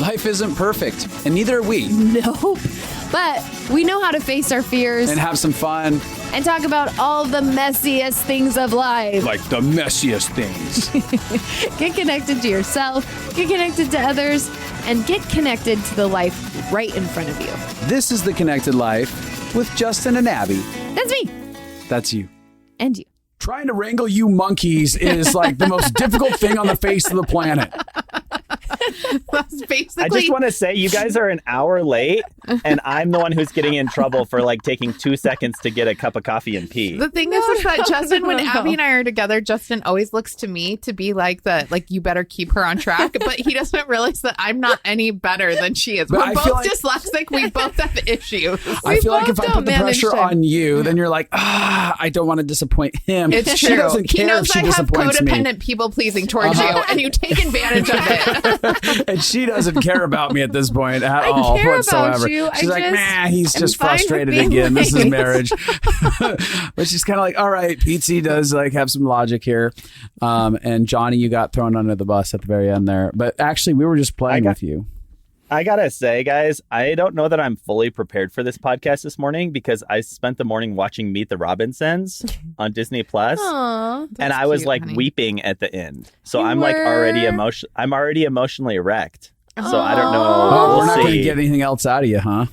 Life isn't perfect, and neither are we. Nope. But we know how to face our fears And have some fun. and talk about all the messiest things of life. Like the messiest things. Get connected to yourself, get connected to others, and get connected to the life right in front of you. This is The Connected Life with Justin and Abby. That's me. That's you. And you. Trying to wrangle you monkeys is like the most difficult thing on the face of the planet. That's basically. I just want to say you guys are an hour late, and I'm the one who's getting in trouble for like taking 2 seconds to get a cup of coffee and pee. The thing is that Justin, when Abby and I are together, Justin always looks to me to be like you better keep her on track. But he doesn't realize that I'm not any better than she is. But We're I feel both like- dyslexic. We both have issues. I feel like if both I put don't the manage pressure to- on you, then you're like, I don't want to disappoint him. It's She true. doesn't He care knows if she I have disappoints me. codependent people pleasing towards you, and you take advantage of it. And she doesn't care about me at this point at I all care whatsoever. about you. She's like, he's I'm just fine with frustrated being again. This is late. marriage. But she's kind of like, all right, Pietze does like have some logic here. And Jonny, you got thrown under the bus at the very end there. But actually, we were just playing with you. I gotta say, guys, I don't know that I'm fully prepared for this podcast this morning because I spent the morning watching Meet the Robinsons on Disney Plus, Aw. and I was cute, like honey. weeping at the end. So You I'm like already were? I'm already emotionally wrecked. So I don't know. Oh, We'll we're not going to see. get anything else out of you, huh?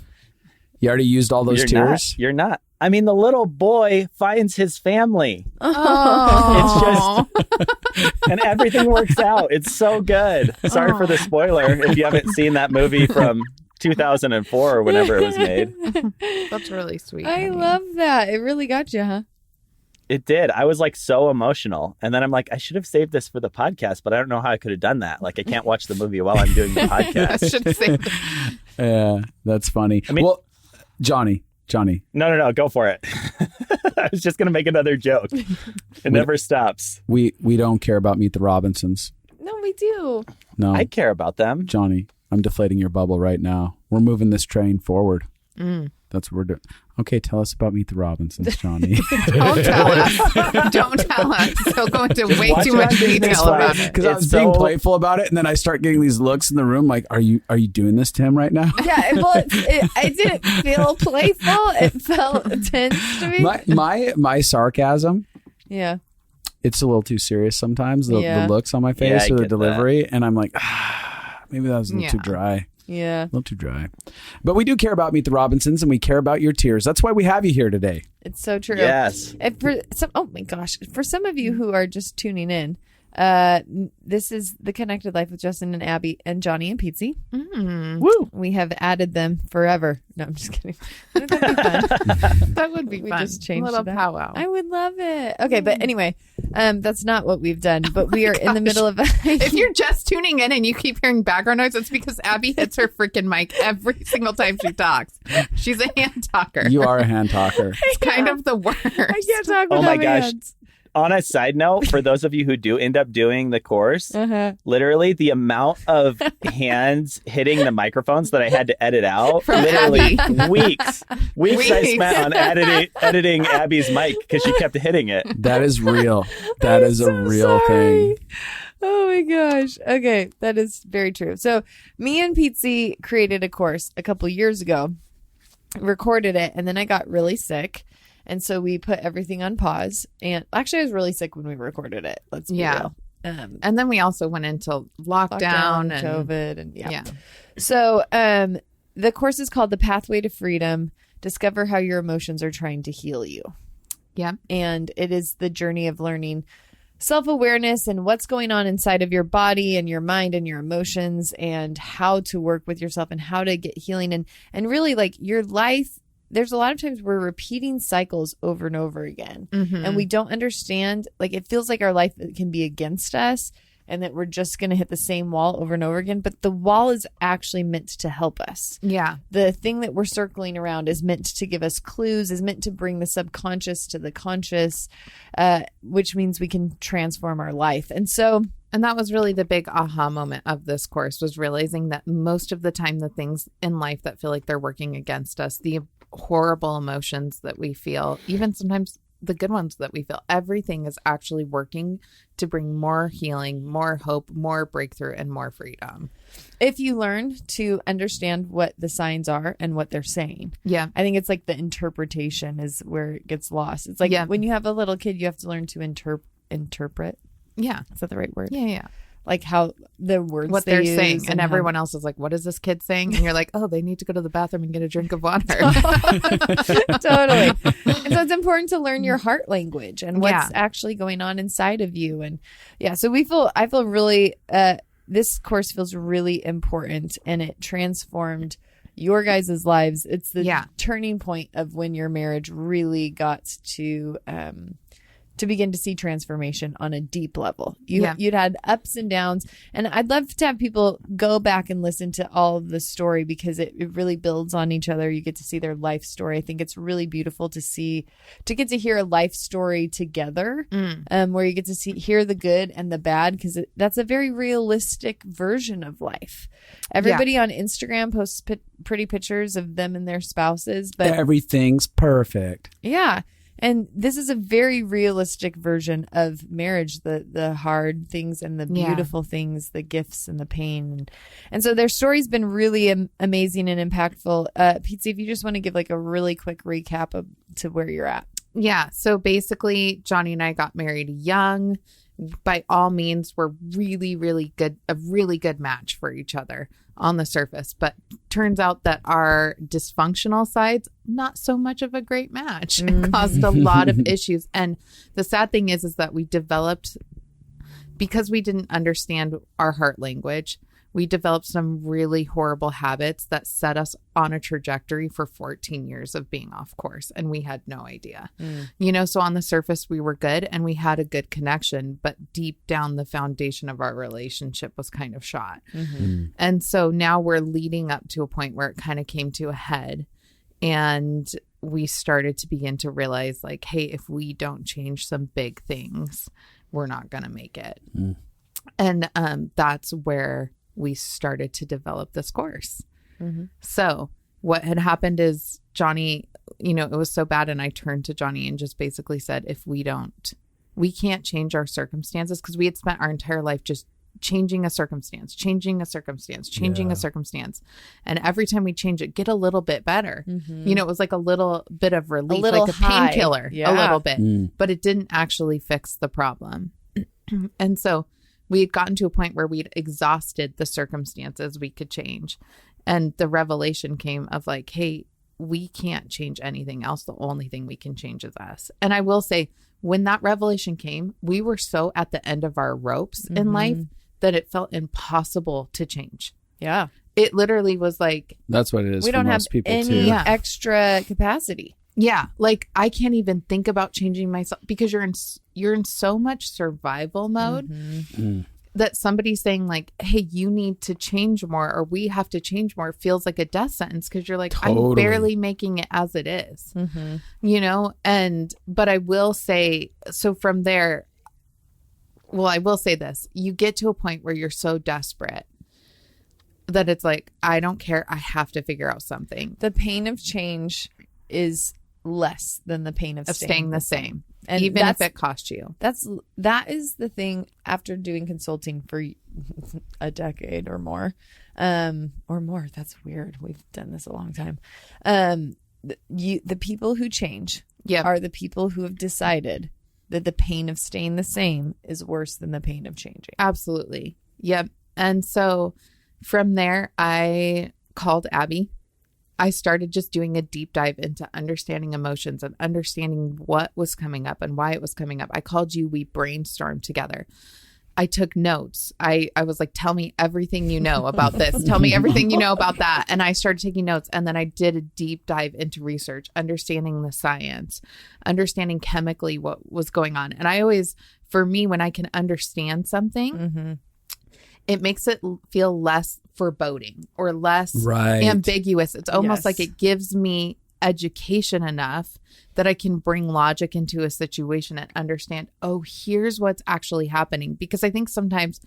You already used all those tears? You're not. I mean, the little boy finds his family. Oh. It's just, and everything works out. It's so good. Sorry for the spoiler if you haven't seen that movie from 2004 or whenever it was made. That's really sweet. I honey. love that. It really got you, huh? It did. I was like so emotional. And then I'm like, I should have saved this for the podcast, but I don't know how I could have done that. Like, I can't watch the movie while I'm doing the I podcast. should say Yeah, that's funny. I mean- well, Jonny. No, go for it. I was just going to make another joke. It never stops. We don't care about Meet the Robinsons. No, we do. No, I care about them. Jonny, I'm deflating your bubble right now. We're moving this train forward. That's what we're doing. Okay, tell us about Meet the Robinsons, Jonny. Don't tell us. Don't tell us. He'll go into way Watch too it on much Disney detail Plus. about it. Because I It's was being so- playful about it, and then I start getting these looks in the room like, are you doing this to him right now? Yeah, it didn't feel playful. It felt tense to me. My sarcasm, Yeah. it's a little too serious sometimes, the Yeah. looks on my Yeah, face I or the get delivery, and I'm like, maybe that was a little too Yeah. dry. Yeah. A little too dry. But we do care about Meet the Robinsons, and we care about your tears. That's why we have you here today. It's so true. Yes. And for some, oh my gosh, for some of you who are just tuning in, this is The Connected Life with Justin and Abby and Jonny and Pietze. Woo! We have added them forever. No, I'm just kidding. Wouldn't that be fun? That would be We fun. just changed a little it up. powwow. I would love it. Okay, but anyway, that's not what we've done. But we are in the Gosh. middle of If you're just tuning in and you keep hearing background noise, it's because Abby hits her freaking mic every single time she talks. She's a hand talker. You are a hand talker. It's kind of the worst. I can't talk Oh without my gosh. hands. On a side note, for those of you who do end up doing the course, Uh-huh. literally the amount of hands hitting the microphones that I had to edit out, From literally Abby. weeks I Weeks. spent on editing Abby's mic because she kept hitting it. That is real. That is a so real sorry. thing. Oh my gosh. Okay, that is very true. So me and Pietze created a course a couple years ago, recorded it, and then I got really sick. And so we put everything on pause. And actually, I was really sick when we recorded it. Let's be Yeah. real. And then we also went into lockdown and COVID, and yeah. yeah. So the course is called The Pathway to Freedom. Discover how your emotions are trying to heal you. Yeah. And it is the journey of learning self-awareness and what's going on inside of your body and your mind and your emotions and how to work with yourself and how to get healing and really like your life. There's a lot of times we're repeating cycles over and over again and we don't understand, like it feels like our life can be against us and that we're just going to hit the same wall over and over again. But the wall is actually meant to help us. Yeah. The thing that we're circling around is meant to give us clues, is meant to bring the subconscious to the conscious, which means we can transform our life. And so, And that was really the big aha moment of this course, was realizing that most of the time, the things in life that feel like they're working against us, the horrible emotions that we feel, even sometimes the good ones that we feel. Everything is actually working to bring more healing, more hope, more breakthrough, and more freedom. If you learn to understand what the signs are and what they're saying. Yeah. I think it's like the interpretation is where it gets lost. It's like when you have a little kid, you have to learn to interpret. Yeah. Is that the right word? Yeah, yeah. Like how the words what they they're use saying. And how... everyone else is like, what is this kid saying? And you're like, oh, they need to go to the bathroom and get a drink of water. Totally. And so it's important to learn your heart language and what's actually going on inside of you. And so I feel really, this course feels really important, and it transformed your guys' lives. It's the turning point of when your marriage really got to begin to see transformation on a deep level. You'd had ups and downs, and I'd love to have people go back and listen to all of the story, because it really builds on each other. You get to see their life story. I think it's really beautiful to get to hear a life story together, where you get to hear the good and the bad, because that's a very realistic version of life. Everybody on Instagram posts pretty pictures of them and their spouses, but everything's perfect. Yeah. And this is a very realistic version of marriage, the hard things and the beautiful things, the gifts and the pain. And so their story's been really amazing and impactful. Pietze, if you just want to give like a really quick recap to where you're at. Yeah. So basically, Jonny and I got married young. By all means, we're really, really good, a really good match for each other on the surface. But turns out that our dysfunctional sides, not so much of a great match. It caused a lot of issues. And the sad thing is that we developed, because we didn't understand our heart language, we developed some really horrible habits that set us on a trajectory for 14 years of being off course. And we had no idea, so on the surface, we were good and we had a good connection, but deep down, the foundation of our relationship was kind of shot. And so now we're leading up to a point where it kind of came to a head, and we started to begin to realize like, hey, if we don't change some big things, we're not going to make it. And that's where we started to develop this course. So what had happened is Jonny, it was so bad. And I turned to Jonny and just basically said, if we can't change our circumstances, because we had spent our entire life just changing a circumstance. And every time we change it, get a little bit better. It was like a little bit of relief, like a painkiller, a little bit, but it didn't actually fix the problem. And so we had gotten to a point where we'd exhausted the circumstances we could change. And the revelation came of like, hey, we can't change anything else. The only thing we can change is us. And I will say, when that revelation came, we were so at the end of our ropes in life that it felt impossible to change. Yeah. It literally was like, that's what it is. We don't have any extra capacity. Yeah. Like I can't even think about changing myself, because you're in so much survival mode that somebody saying like, hey, you need to change more, or we have to change more, feels like a death sentence. Cause you're like, I'm barely making it as it is, but I will say, so from there, I will say this, you get to a point where you're so desperate that it's like, I don't care. I have to figure out something. The pain of change is less than the pain of staying the same. And even if it costs you. That is the thing after doing consulting for a decade or more. That's weird. We've done this a long time. The people who change are the people who have decided that the pain of staying the same is worse than the pain of changing. Absolutely. Yep. And so from there, I called Abby. I started just doing a deep dive into understanding emotions and understanding what was coming up and why it was coming up. I called you. We brainstormed together. I took notes. I was like, tell me everything you know about this. Tell me everything you know about that. And I started taking notes. And then I did a deep dive into research, understanding the science, understanding chemically what was going on. And I always, for me, when I can understand something, it makes it feel less foreboding or less ambiguous. It's almost like it gives me education enough that I can bring logic into a situation and understand, oh, here's what's actually happening. Because I think sometimes,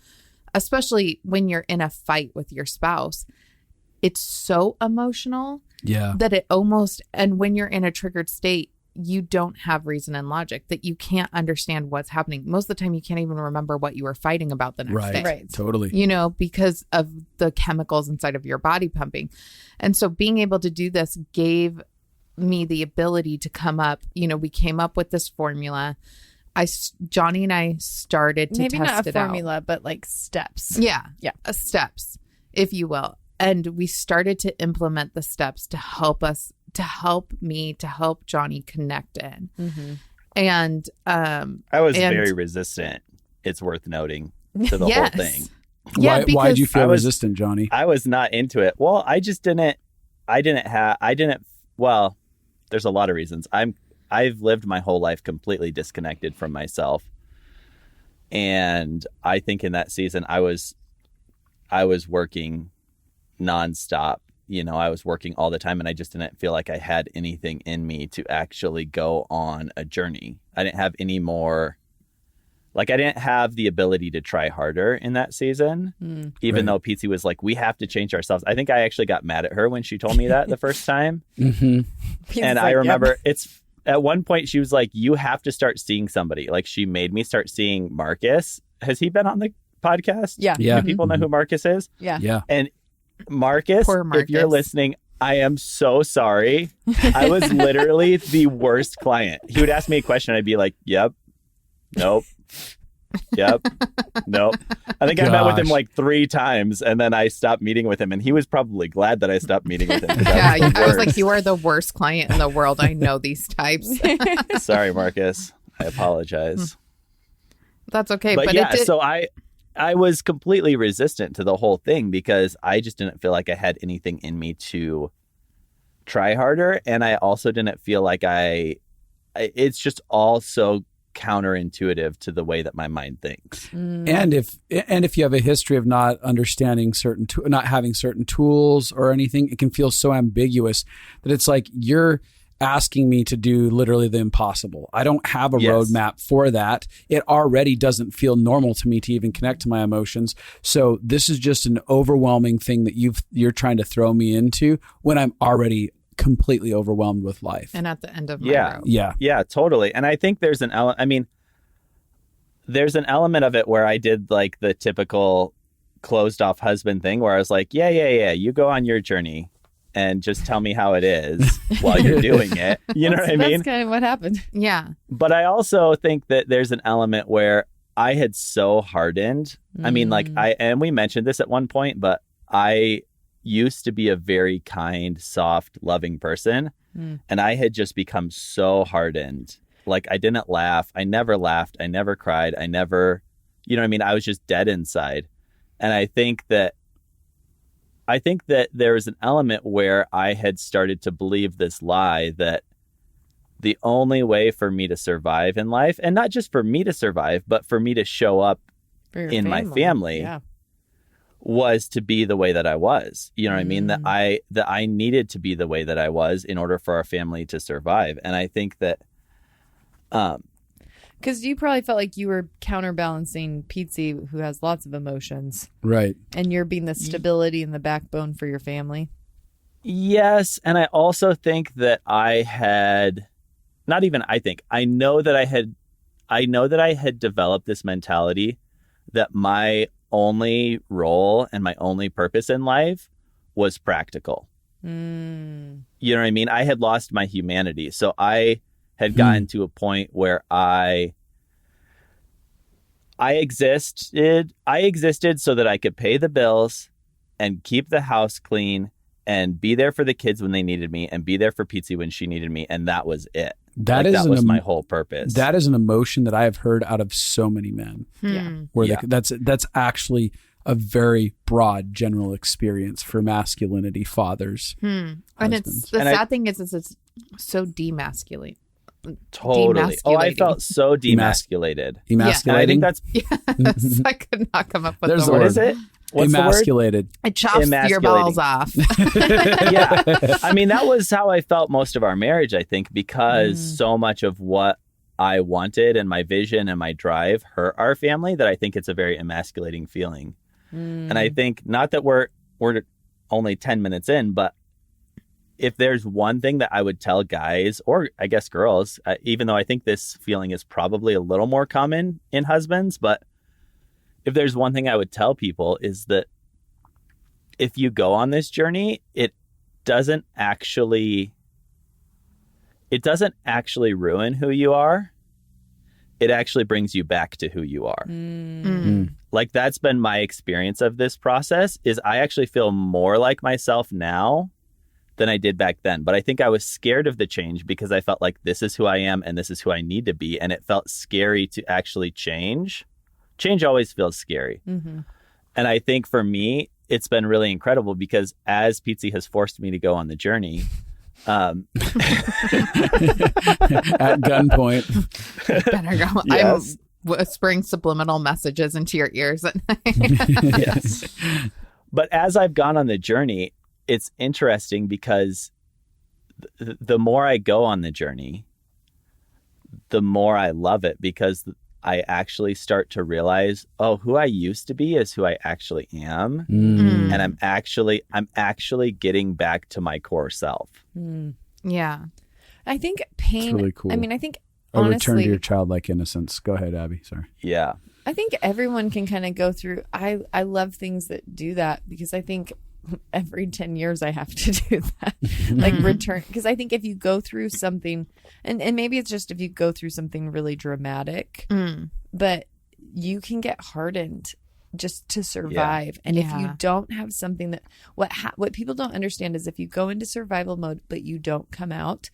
especially when you're in a fight with your spouse, it's so emotional that it almost, and when you're in a triggered state, you don't have reason and logic, that you can't understand what's happening. Most of the time, you can't even remember what you were fighting about the next day. Right. Totally. You know, because of the chemicals inside of your body pumping. And so being able to do this gave me the ability to come up, you know, we came up with this formula. Jonny and I started to maybe test not a it out. formula, but like steps. Yeah. Yeah. Steps, if you will. And we started to implement the steps to help Jonny connect in. Mm-hmm. And I was very resistant. It's worth noting to the whole thing. Yeah, Why did you feel I was resistant, Jonny? I was not into it. Well, well, there's a lot of reasons. I've lived my whole life completely disconnected from myself. And I think in that season I was working nonstop. You know, I was working all the time, and I just didn't feel like I had anything in me to actually go on a journey. I didn't have any more, like, I didn't have the ability to try harder in that season, even though Pietze was like, we have to change ourselves. I think I actually got mad at her when she told me that the first time. Mm-hmm. And I remember it's at one point she was like, you have to start seeing somebody. Like, she made me start seeing Marcus. Has he been on the podcast? Yeah. Yeah. Do people know who Marcus is? Yeah. Yeah. And Marcus, Poor Marcus, if you're listening, I am so sorry. I was literally the worst client. He would ask me a question. I'd be like, yep, nope, yep, nope. I think I met with him like 3 times, and then I stopped meeting with him. And he was probably glad that I stopped meeting with him. Yeah, I was like, you are the worst client in the world. I know these types. Sorry, Marcus. I apologize. That's okay. But But yeah, it did, so I was completely resistant to the whole thing because I just didn't feel like I had anything in me to try harder. And I also didn't feel like it's just all so counterintuitive to the way that my mind thinks. And if you have a history of not understanding not having certain tools or anything, it can feel so ambiguous that it's like you're asking me to do literally the impossible. I don't have a roadmap for that. It already doesn't feel normal to me to even connect to my emotions. So this is just an overwhelming thing that you're trying to throw me into when I'm already completely overwhelmed with life. and at the end of my rope. Yeah, totally. And I think there's an there's an element of it where I did like the typical closed off husband thing where I was like, yeah, you go on your journey and just tell me how it is while you're doing it. You know what I mean? That's kind of what happened. Yeah. But I also think that there's an element where I had so hardened. I mean, like and we mentioned this at one point, but I used to be a very kind, soft, loving person. And I had just become so hardened. Like, I didn't laugh. I never laughed. I never cried. I never, you know what I mean? I was just dead inside. And I think that there was an element where I had started to believe this lie that the only way for me to survive in life, and not just for me to survive, but for me to show up in my family, was to be the way that I was. You know what I mean? That I needed to be the way that I was in order for our family to survive. And I think that because you probably felt like you were counterbalancing Pietze, who has lots of emotions. Right. And you're being the stability and the backbone for your family. Yes. And I also think that I know that I had developed this mentality that my only role and my only purpose in life was practical. You know what I mean? I had lost my humanity. So I had gotten to a point where I existed so that I could pay the bills and keep the house clean and be there for the kids when they needed me and be there for Pietze when she needed me. And that was it. That was my whole purpose. That is an emotion that I have heard out of so many men. That's actually a very broad general experience for masculinity, fathers. And it's the sad thing is it's so demasculate. Totally. Oh, I felt so demasculated. Emasculating? And I think that's... Yes, I could not come up with There's the a word. What is it? What's emasculated. It chops your balls off. Yeah. I mean, that was how I felt most of our marriage, I think, because so much of what I wanted and my vision and my drive hurt our family, that I think it's a very emasculating feeling. And I think, not that we're only 10 minutes in, but if there's one thing that I would tell guys, or I guess girls, even though I think this feeling is probably a little more common in husbands, but if there's one thing I would tell people is that if you go on this journey, it doesn't actually ruin who you are. It actually brings you back to who you are. Like, that's been my experience of this process, is I actually feel more like myself now than I did back then. But I think I was scared of the change because I felt like this is who I am and this is who I need to be. And it felt scary to actually change. Change always feels scary. And I think for me, it's been really incredible because as Pietze has forced me to go on the journey, at gunpoint. Better go. Yes. I'm whispering subliminal messages into your ears at night. Yes. But as I've gone on the journey, it's interesting because the more I go on the journey, the more I love it, because I actually start to realize, oh, who I used to be is who I actually am. And I'm actually getting back to my core self. Yeah. I think pain. It's really cool. I mean, I think A return honestly, to your childlike innocence. Go ahead, Abby. Sorry. Yeah. I think everyone can kind of go through. I love things that do that because I think every 10 years I have to do that, like return. Because I think if you go through something, and maybe it's just if you go through something really dramatic, but you can get hardened just to survive. And if you don't have something that, what people don't understand is if you go into survival mode, but you don't come out,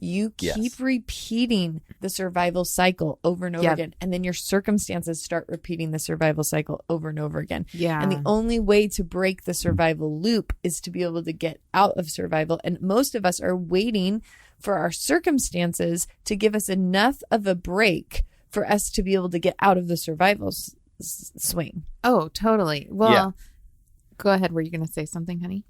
you keep repeating the survival cycle over and over again. And then your circumstances start repeating the survival cycle over and over again. Yeah. And the only way to break the survival loop is to be able to get out of survival. And most of us are waiting for our circumstances to give us enough of a break for us to be able to get out of the survival swing. Oh, totally. Well, go ahead. Were you going to say something, honey?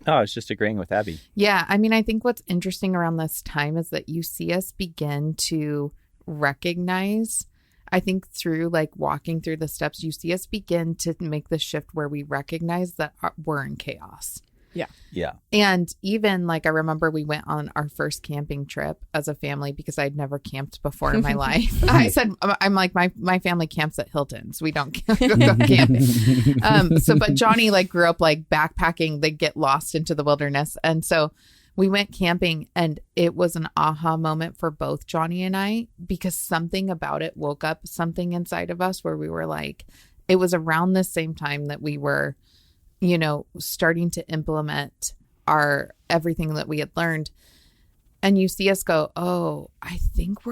Oh, I was just agreeing with Abby. Yeah. I mean, I think what's interesting around this time is that you see us begin to recognize, I think through like walking through the steps, you see us begin to make the shift where we recognize that we're in chaos. Yeah. Yeah. And even like, I remember we went on our first camping trip as a family because I'd never camped before in my life. I said, I'm like, my family camps at Hilton's. We don't go camping. But Jonny like grew up like backpacking. They get lost into the wilderness. And so we went camping and it was an aha moment for both Jonny and I, because something about it woke up something inside of us where we were like, it was around the same time that we were, you know, starting to implement everything that we had learned. And you see us go, oh, I think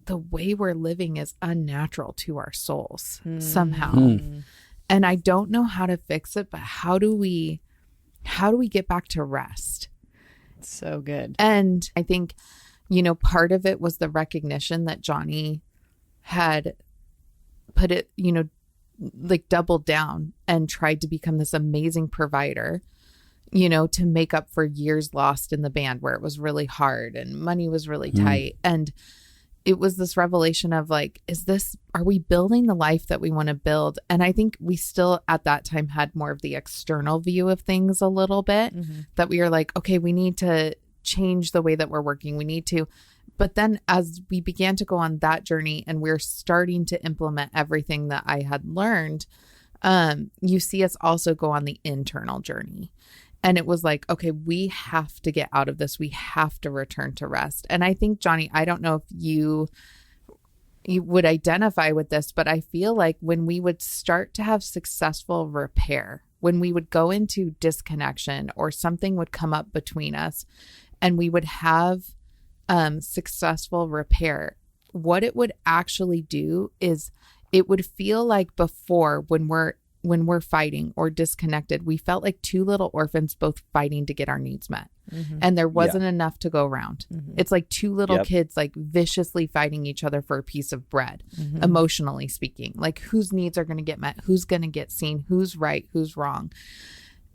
the way we're living is unnatural to our souls somehow. And I don't know how to fix it, but how do we get back to rest? So good. And I think, you know, part of it was the recognition that Jonny had put it, you know, like doubled down and tried to become this amazing provider, you know, to make up for years lost in the band where it was really hard and money was really tight. And it was this revelation of like, are we building the life that we want to build? And I think we still at that time had more of the external view of things a little bit, that we are like, okay, we need to change the way that we're working. We need to. But then as we began to go on that journey and we're starting to implement everything that I had learned, you see us also go on the internal journey. And it was like, okay, we have to get out of this. We have to return to rest. And I think, Jonny, I don't know if you would identify with this, but I feel like when we would start to have successful repair, when we would go into disconnection or something would come up between us and we would have successful repair, what it would actually do is it would feel like before when we're fighting or disconnected, we felt like two little orphans both fighting to get our needs met. And there wasn't enough to go around. It's like two little kids like viciously fighting each other for a piece of bread, emotionally speaking, like whose needs are going to get met, who's going to get seen, who's right, who's wrong.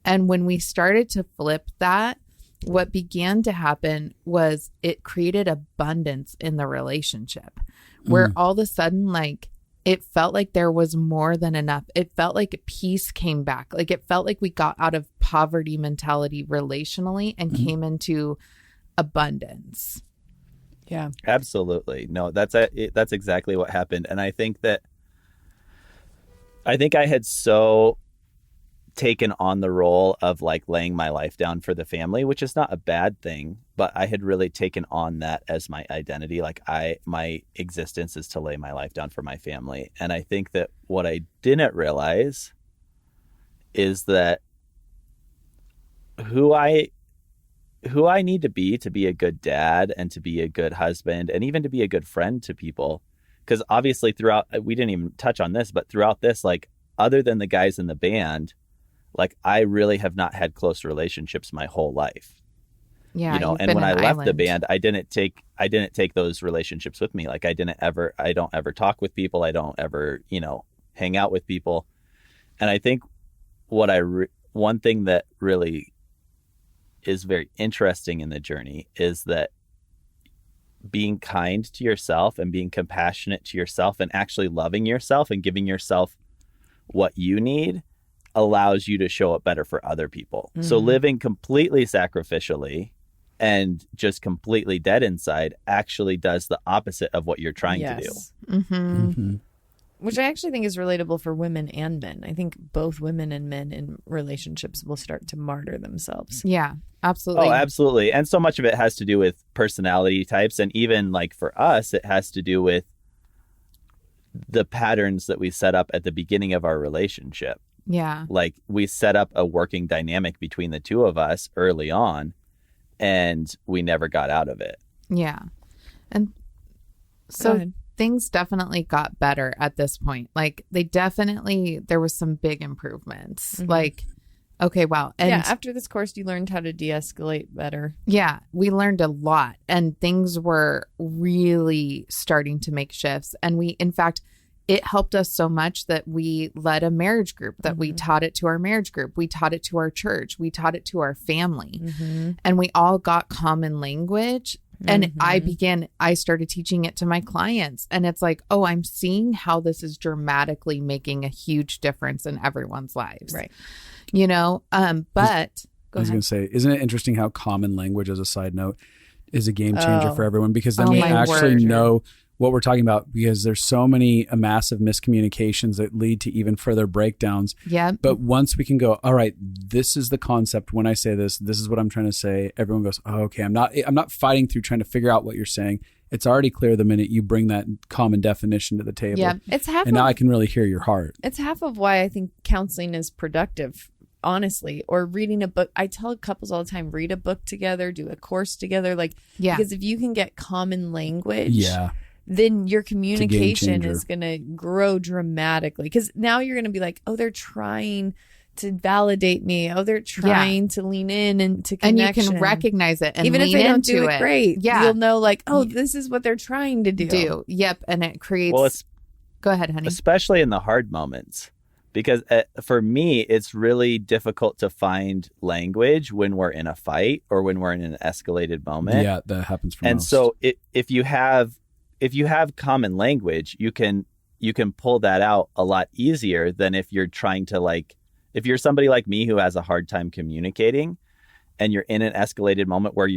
And when we started to flip that, what began to happen was it created abundance in the relationship where all of a sudden, like, it felt like there was more than enough. It felt like peace came back. Like it felt like we got out of poverty mentality relationally and came into abundance. Yeah. Absolutely. No, that's exactly what happened. And I think I had so taken on the role of like laying my life down for the family, which is not a bad thing, but I had really taken on that as my identity. Like my existence is to lay my life down for my family. And I think that what I didn't realize is that who I need to be a good dad and to be a good husband and even to be a good friend to people. Because obviously throughout, we didn't even touch on this, but throughout this, like other than the guys in the band, like I really have not had close relationships my whole life. Yeah. You know, and when I left the band, I didn't take those relationships with me. Like I don't ever talk with people. I don't ever, hang out with people. And I think one thing that really is very interesting in the journey is that being kind to yourself and being compassionate to yourself and actually loving yourself and giving yourself what you need allows you to show up better for other people. So living completely sacrificially and just completely dead inside actually does the opposite of what you're trying to do. Which I actually think is relatable for women and men. I think both women and men in relationships will start to martyr themselves. Yeah, absolutely. Oh, absolutely. And so much of it has to do with personality types. And even like for us, it has to do with the patterns that we set up at the beginning of our relationship. Yeah. Like we set up a working dynamic between the two of us early on and we never got out of it. Yeah. And so things definitely got better at this point. Like there was some big improvements. Like, okay, wow. And after this course, you learned how to de-escalate better. Yeah, we learned a lot and things were really starting to make shifts. And in fact, it helped us so much that we led a marriage group, that we taught it to our marriage group. We taught it to our church. We taught it to our family. And we all got common language. And I started teaching it to my clients. And it's like, oh, I'm seeing how this is dramatically making a huge difference in everyone's lives. Right. But I was going to say, isn't it interesting how common language, as a side note, is a game changer for everyone? Because then we actually know what we're talking about, because there's so many massive miscommunications that lead to even further breakdowns. Yeah. But once we can go, all right, this is the concept. When I say this is what I'm trying to say. Everyone goes, oh, okay. I'm not fighting through trying to figure out what you're saying. It's already clear the minute you bring that common definition to the table. Yeah. It's half. And now I can really hear your heart. It's half of why I think counseling is productive, honestly, or reading a book. I tell couples all the time, read a book together, do a course together. Because if you can get common language, then your communication is going to grow dramatically. Because now you're going to be like, oh, they're trying to validate me. Oh, they're trying to lean in and to connection. And you can recognize it and even lean if they don't do into it great. Yeah. You'll know like, oh, this is what they're trying to do. Yep. And it creates... Well, go ahead, honey. Especially in the hard moments. Because for me, it's really difficult to find language when we're in a fight or when we're in an escalated moment. Yeah, that happens for most. And so if you have common language, you can pull that out a lot easier than if you're trying to if you're somebody like me who has a hard time communicating and you're in an escalated moment where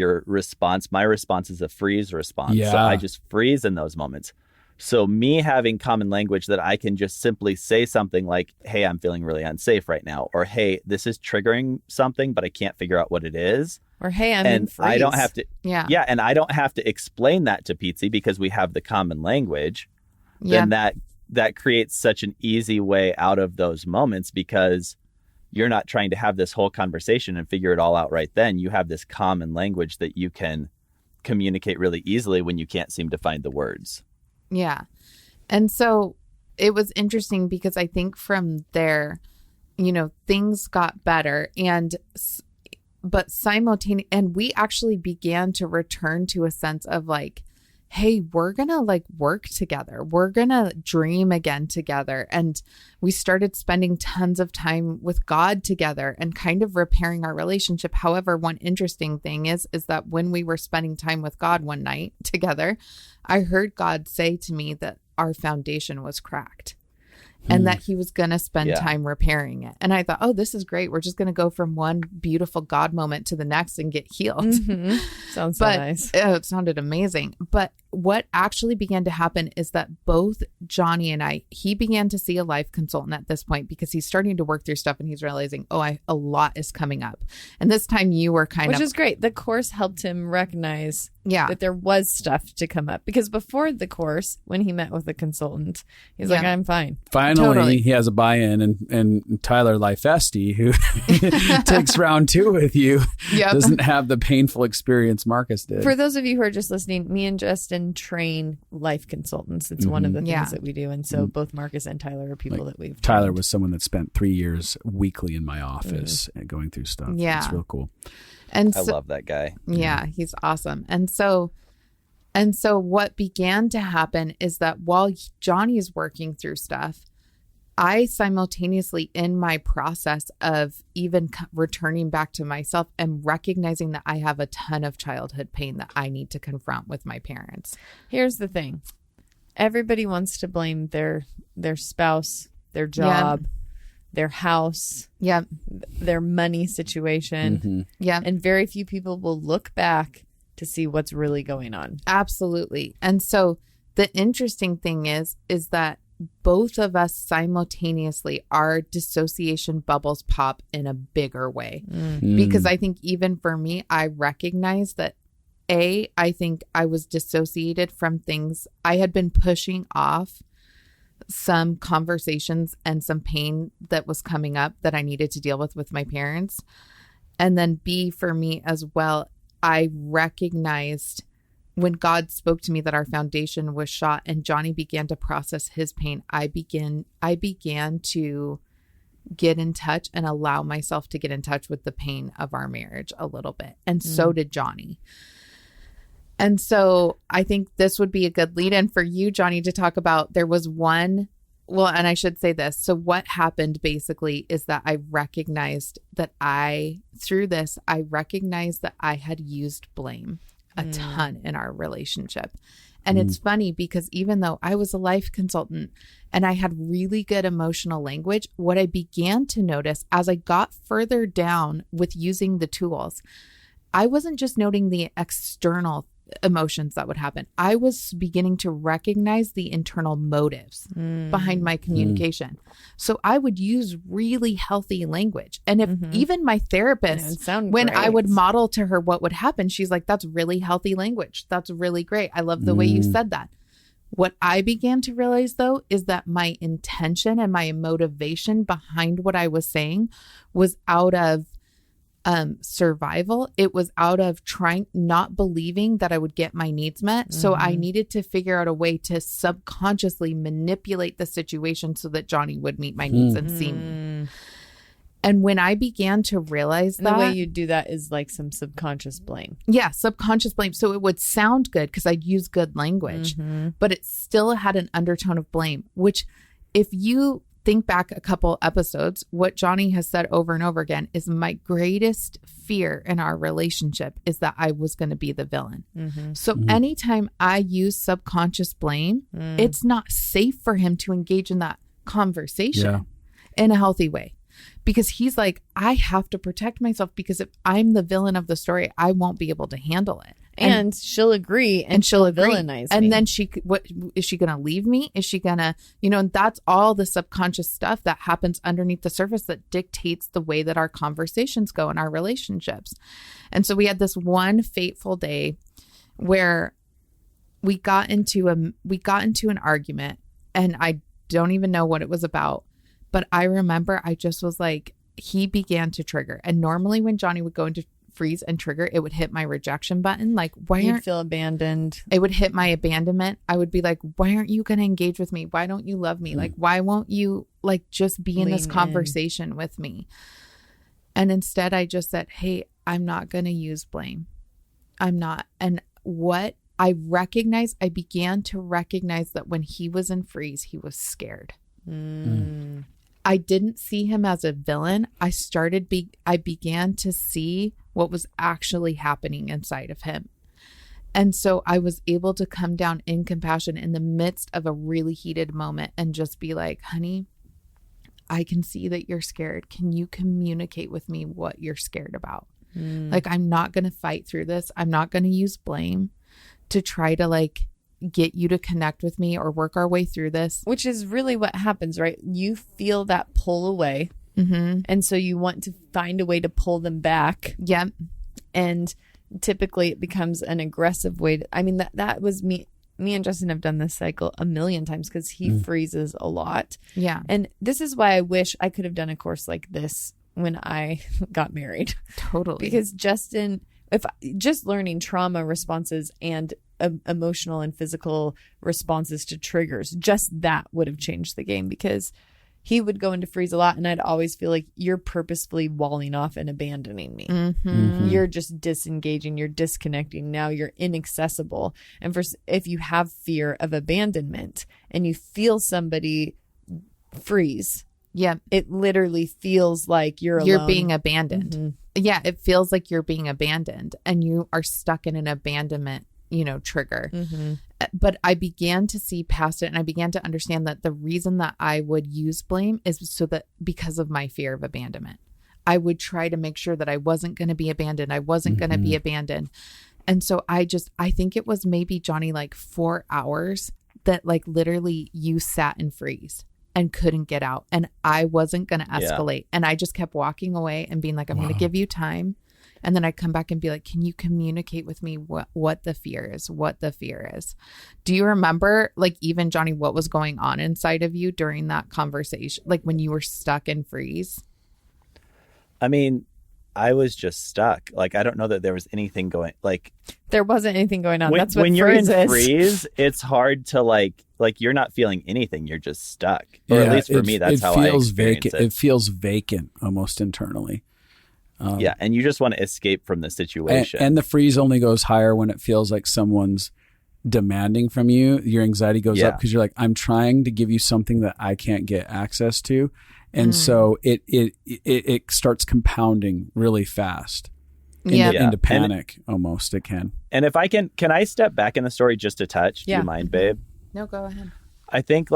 my response is a freeze response. Yeah. So I just freeze in those moments. So me having common language that I can just simply say something like, hey, I'm feeling really unsafe right now. Or, hey, this is triggering something, but I can't figure out what it is. Or, hey, I'm in freeze. I don't have to. Yeah. Yeah. And I don't have to explain that to Pietze because we have the common language. Then that creates such an easy way out of those moments because you're not trying to have this whole conversation and figure it all out right then. You have this common language that you can communicate really easily when you can't seem to find the words. Yeah. And so it was interesting because I think from there, things got better but simultaneously, and we actually began to return to a sense of like, hey, we're going to work together. We're going to dream again together. And we started spending tons of time with God together and kind of repairing our relationship. However, one interesting thing is that when we were spending time with God one night together, I heard God say to me that our foundation was cracked. And that he was going to spend time repairing it. And I thought, oh, this is great. We're just going to go from one beautiful God moment to the next and get healed. Sounds so nice. It sounded amazing. But what actually began to happen is that both Jonny and he began to see a life consultant at this point because he's starting to work through stuff and he's realizing, a lot is coming up. And this time you were Which is great. The course helped him recognize that there was stuff to come up. Because before the course, when he met with the consultant, he's like, I'm fine. Finally, he has a buy-in, and Tyler Lifesti, who takes round 2 with you, doesn't have the painful experience Marcus did. For those of you who are just listening, me and Justin train life consultants. It's one of the things that we do. And so both Marcus and Tyler are people that we've Tyler trained. Was someone that spent 3 years weekly in my office going through stuff. Yeah. It's real cool. And I love that guy. Yeah, he's awesome. And so what began to happen is that while Jonny's working through stuff, I simultaneously, in my process of even returning back to myself, am recognizing that I have a ton of childhood pain that I need to confront with my parents. Here's the thing. Everybody wants to blame their spouse, their job, their house, their money situation. And very few people will look back to see what's really going on. Absolutely. And so the interesting thing is that both of us simultaneously, our dissociation bubbles pop in a bigger way. Because I think even for me, I recognize that I think I was dissociated from things I had been pushing off, some conversations and some pain that was coming up that I needed to deal with my parents. And then B, for me as well, I recognized when God spoke to me that our foundation was shot and Jonny began to process his pain, I began to get in touch and allow myself to get in touch with the pain of our marriage a little bit. And so did Jonny. And so I think this would be a good lead in for you, Jonny, to talk about. There was and I should say this. So what happened basically is that I recognized that I recognized that I had used blame a ton in our relationship. And it's funny because even though I was a life consultant and I had really good emotional language, what I began to notice as I got further down with using the tools, I wasn't just noting the external emotions that would happen. I was beginning to recognize the internal motives behind my communication. So I would use really healthy language. And if even my therapist, when I would model to her what would happen, she's like, that's really healthy language. That's really great. I love the way you said that. What I began to realize, though, is that my intention and my motivation behind what I was saying was out of survival. It was out of not believing that I would get my needs met. So I needed to figure out a way to subconsciously manipulate the situation so that Jonny would meet my needs and see me. And when I began to realize that, the way you do that is like some subconscious blame. Yeah, subconscious blame. So it would sound good because I'd use good language, but it still had an undertone of blame, which if you think back a couple episodes, what Jonny has said over and over again is my greatest fear in our relationship is that I was going to be the villain. So anytime I use subconscious blame, it's not safe for him to engage in that conversation in a healthy way. Because he's like, I have to protect myself because if I'm the villain of the story, I won't be able to handle it. And she'll agree and she'll villainize me. And then what is she going to leave me? Is she going to, and that's all the subconscious stuff that happens underneath the surface that dictates the way that our conversations go in our relationships. And so we had this one fateful day where we got into an argument, and I don't even know what it was about. But I remember I just was like, he began to trigger. And normally when Jonny would go into freeze and trigger, it would hit my rejection button. Like, you'd feel abandoned. It would hit my abandonment. I would be like, why aren't you going to engage with me? Why don't you love me? Like, why won't you just be in this conversation with me? And instead I just said, hey, I'm not going to use blame. I'm not. And what I began to recognize that when he was in freeze, he was scared. I didn't see him as a villain. I began to see what was actually happening inside of him. And so I was able to come down in compassion in the midst of a really heated moment and just be like, honey, I can see that you're scared. Can you communicate with me what you're scared about? Like, I'm not going to fight through this. I'm not going to use blame to try to like get you to connect with me or work our way through this. Which is really what happens, right? You feel that pull away. And so you want to find a way to pull them back. Yep. And typically it becomes an aggressive way. I mean, that was me. Me and Justin have done this cycle a million times because he freezes a lot. Yeah. And this is why I wish I could have done a course like this when I got married. Totally. Because Justin, just learning trauma responses and emotional and physical responses to triggers, just that would have changed the game, because he would go into freeze a lot and I'd always feel like you're purposefully walling off and abandoning me. You're just disengaging, you're disconnecting. Now you're inaccessible. And if you have fear of abandonment and you feel somebody freeze, it literally feels like you're alone. Being abandoned. Yeah, it feels like you're being abandoned and you are stuck in an abandonment, trigger. But I began to see past it and I began to understand that the reason that I would use blame is because of my fear of abandonment. I would try to make sure that I wasn't going to be abandoned. I wasn't going to be abandoned. And so I think it was maybe, Jonny, like 4 hours that like literally you sat and freeze and couldn't get out. And I wasn't going to escalate. Yeah. And I just kept walking away and being like, I'm going to give you time. And then I'd come back and be like, can you communicate with me what the fear is, what the fear is? Do you remember, like, even Jonny, what was going on inside of you during that conversation? Like when you were stuck in freeze? I mean, I was just stuck. Like, I don't know that there was anything going, like. There wasn't anything going on. That's what when you're in is. freeze, it's hard to like you're not feeling anything. You're just stuck. Or at least for me, that's how I experience it. It feels vacant almost internally. And you just want to escape from the situation. And the freeze only goes higher when it feels like someone's demanding from you. Your anxiety goes up because you're like, I'm trying to give you something that I can't get access to. And so it starts compounding really fast into panic almost. It can. And if I can I step back in the story just a touch? Do you mind, babe? No, go ahead. I think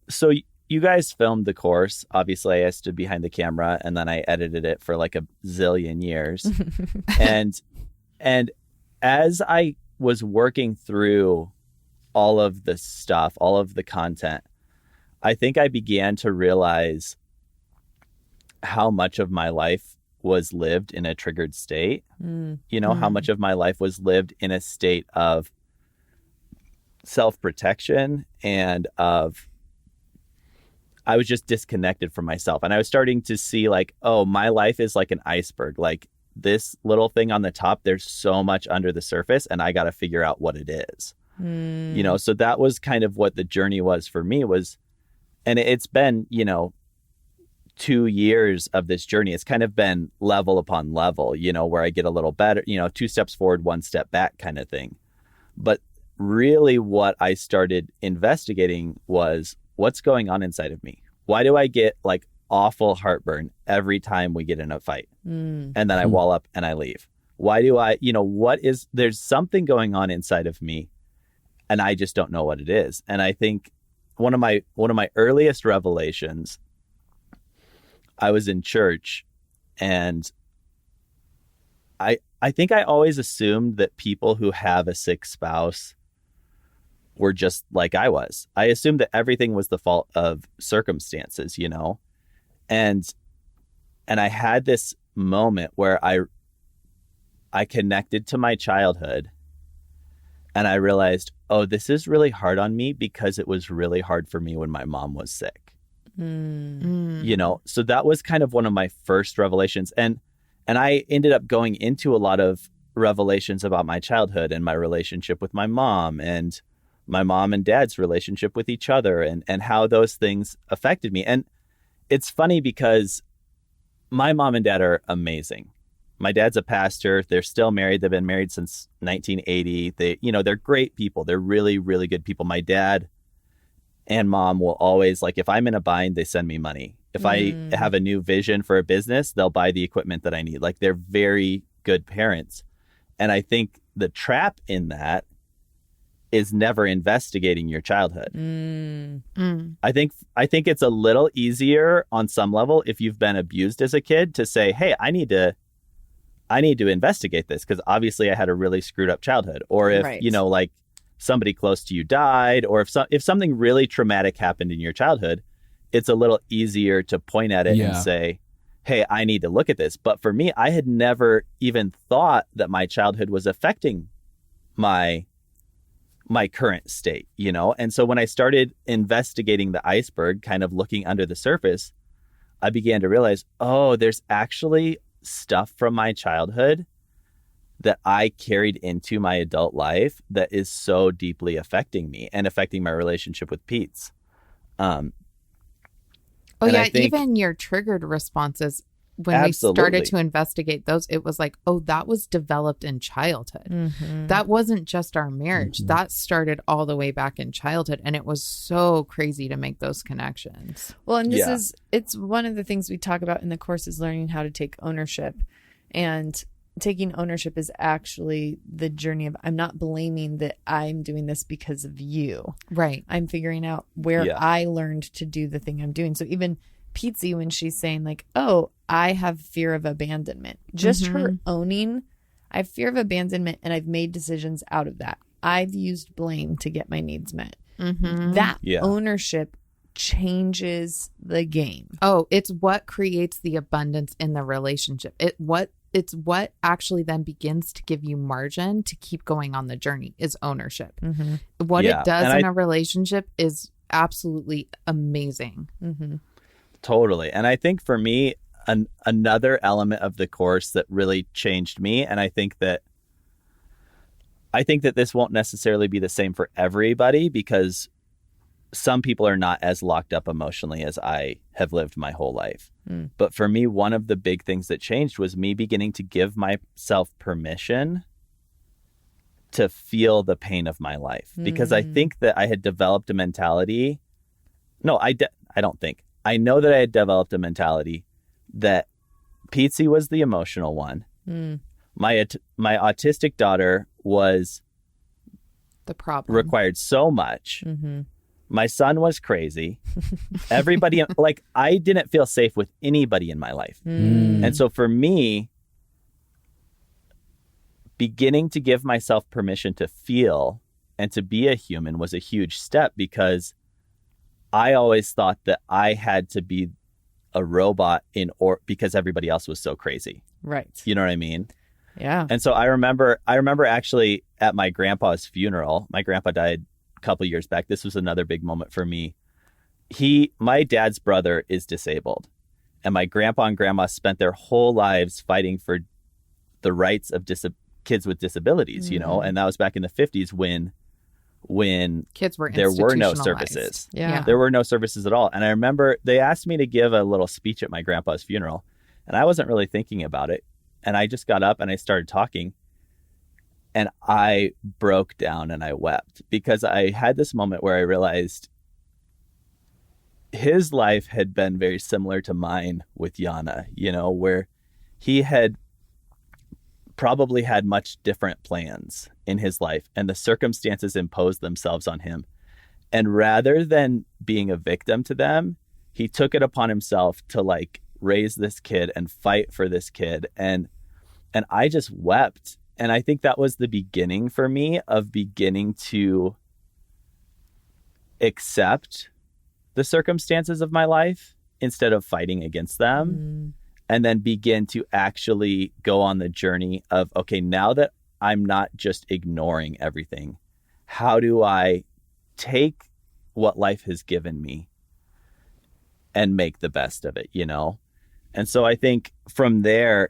so you guys filmed the course. Obviously, I stood behind the camera and then I edited it for like a zillion years. and as I was working through all of the stuff, all of the content, I think I began to realize how much of my life was lived in a triggered state. How much of my life was lived in a state of self-protection and I was just disconnected from myself. And I was starting to see like, oh, my life is like an iceberg. Like this little thing on the top, there's so much under the surface and I got to figure out what it is. So that was kind of what the journey was for me and it's been, 2 years of this journey. It's kind of been level upon level, where I get a little better, 2 steps forward, 1 step back kind of thing. But really what I started investigating was what's going on inside of me. Why do I get like awful heartburn every time we get in a fight? And then I wall up and I leave. Why do I, there's something going on inside of me and I just don't know what it is. And I think one of my earliest revelations, I was in church and I think I always assumed that people who have a sick spouse were just like I was. I assumed that everything was the fault of circumstances, and I had this moment where I connected to my childhood and I realized, oh, this is really hard on me because it was really hard for me when my mom was sick. So that was kind of one of my first revelations. And I ended up going into a lot of revelations about my childhood and my relationship with my mom and my mom and dad's relationship with each other and how those things affected me. And it's funny because my mom and dad are amazing. My dad's a pastor. They're still married. They've been married since 1980. They're great people. They're really, really good people. My dad and mom will always, like, if I'm in a bind, they send me money. If I have a new vision for a business, they'll buy the equipment that I need. Like, they're very good parents. And I think the trap in that is never investigating your childhood. I think it's a little easier on some level if you've been abused as a kid to say, hey, I need to investigate this because obviously I had a really screwed up childhood. Or if, Right. like somebody close to you died, or if something really traumatic happened in your childhood, it's a little easier to point at it and say, hey, I need to look at this. But for me, I had never even thought that my childhood was affecting my current state, And so when I started investigating the iceberg, kind of looking under the surface, I began to realize, oh, there's actually stuff from my childhood that I carried into my adult life that is so deeply affecting me and affecting my relationship with Pietze. Even your triggered responses, when we started to investigate those, it was like, oh, that was developed in childhood. Mm-hmm. That wasn't just our marriage. That started all the way back in childhood. And it was so crazy to make those connections. Well, and it's one of the things we talk about in the course is learning how to take ownership. And taking ownership is actually the journey of, I'm not blaming that I'm doing this because of you. Right. I'm figuring out where I learned to do the thing I'm doing. So even Pietze, when she's saying like, oh, I have fear of abandonment, just her owning, I have fear of abandonment and I've made decisions out of that. I've used blame to get my needs met. That ownership changes the game. Oh, it's what creates the abundance in the relationship. It's what actually then begins to give you margin to keep going on the journey is ownership. What it does in a relationship is absolutely amazing. Totally. And I think for me, another element of the course that really changed me, and I think that this won't necessarily be the same for everybody because some people are not as locked up emotionally as I have lived my whole life. But for me, one of the big things that changed was me beginning to give myself permission to feel the pain of my life. Because I think that I had developed a mentality. No, I don't think. I know that I had developed a mentality that Pietze was the emotional one. My autistic daughter was the problem. Required so much. My son was crazy. Everybody, like, I didn't feel safe with anybody in my life. And so for me, beginning to give myself permission to feel and to be a human was a huge step because I always thought that I had to be a robot because everybody else was so crazy. Right. You know what I mean? Yeah. And so I remember actually at my grandpa's funeral, my grandpa died a couple years back. This was another big moment for me. My dad's brother is disabled, and my grandpa and grandma spent their whole lives fighting for the rights of kids with disabilities, and that was back in the 50s when kids were there were no institutionalized. services. Yeah. There were no services at all. And I remember they asked me to give a little speech at my grandpa's funeral, and I wasn't really thinking about it. And I just got up and I started talking, and I broke down and I wept because I had this moment where I realized his life had been very similar to mine with Yana, where he had probably had much different plans in his life, and the circumstances imposed themselves on him. And rather than being a victim to them, he took it upon himself to like raise this kid and fight for this kid. And I just wept. And I think that was the beginning for me of beginning to accept the circumstances of my life instead of fighting against them. And then begin to actually go on the journey of, okay, now that I'm not just ignoring everything, how do I take what life has given me and make the best of it, And so I think from there,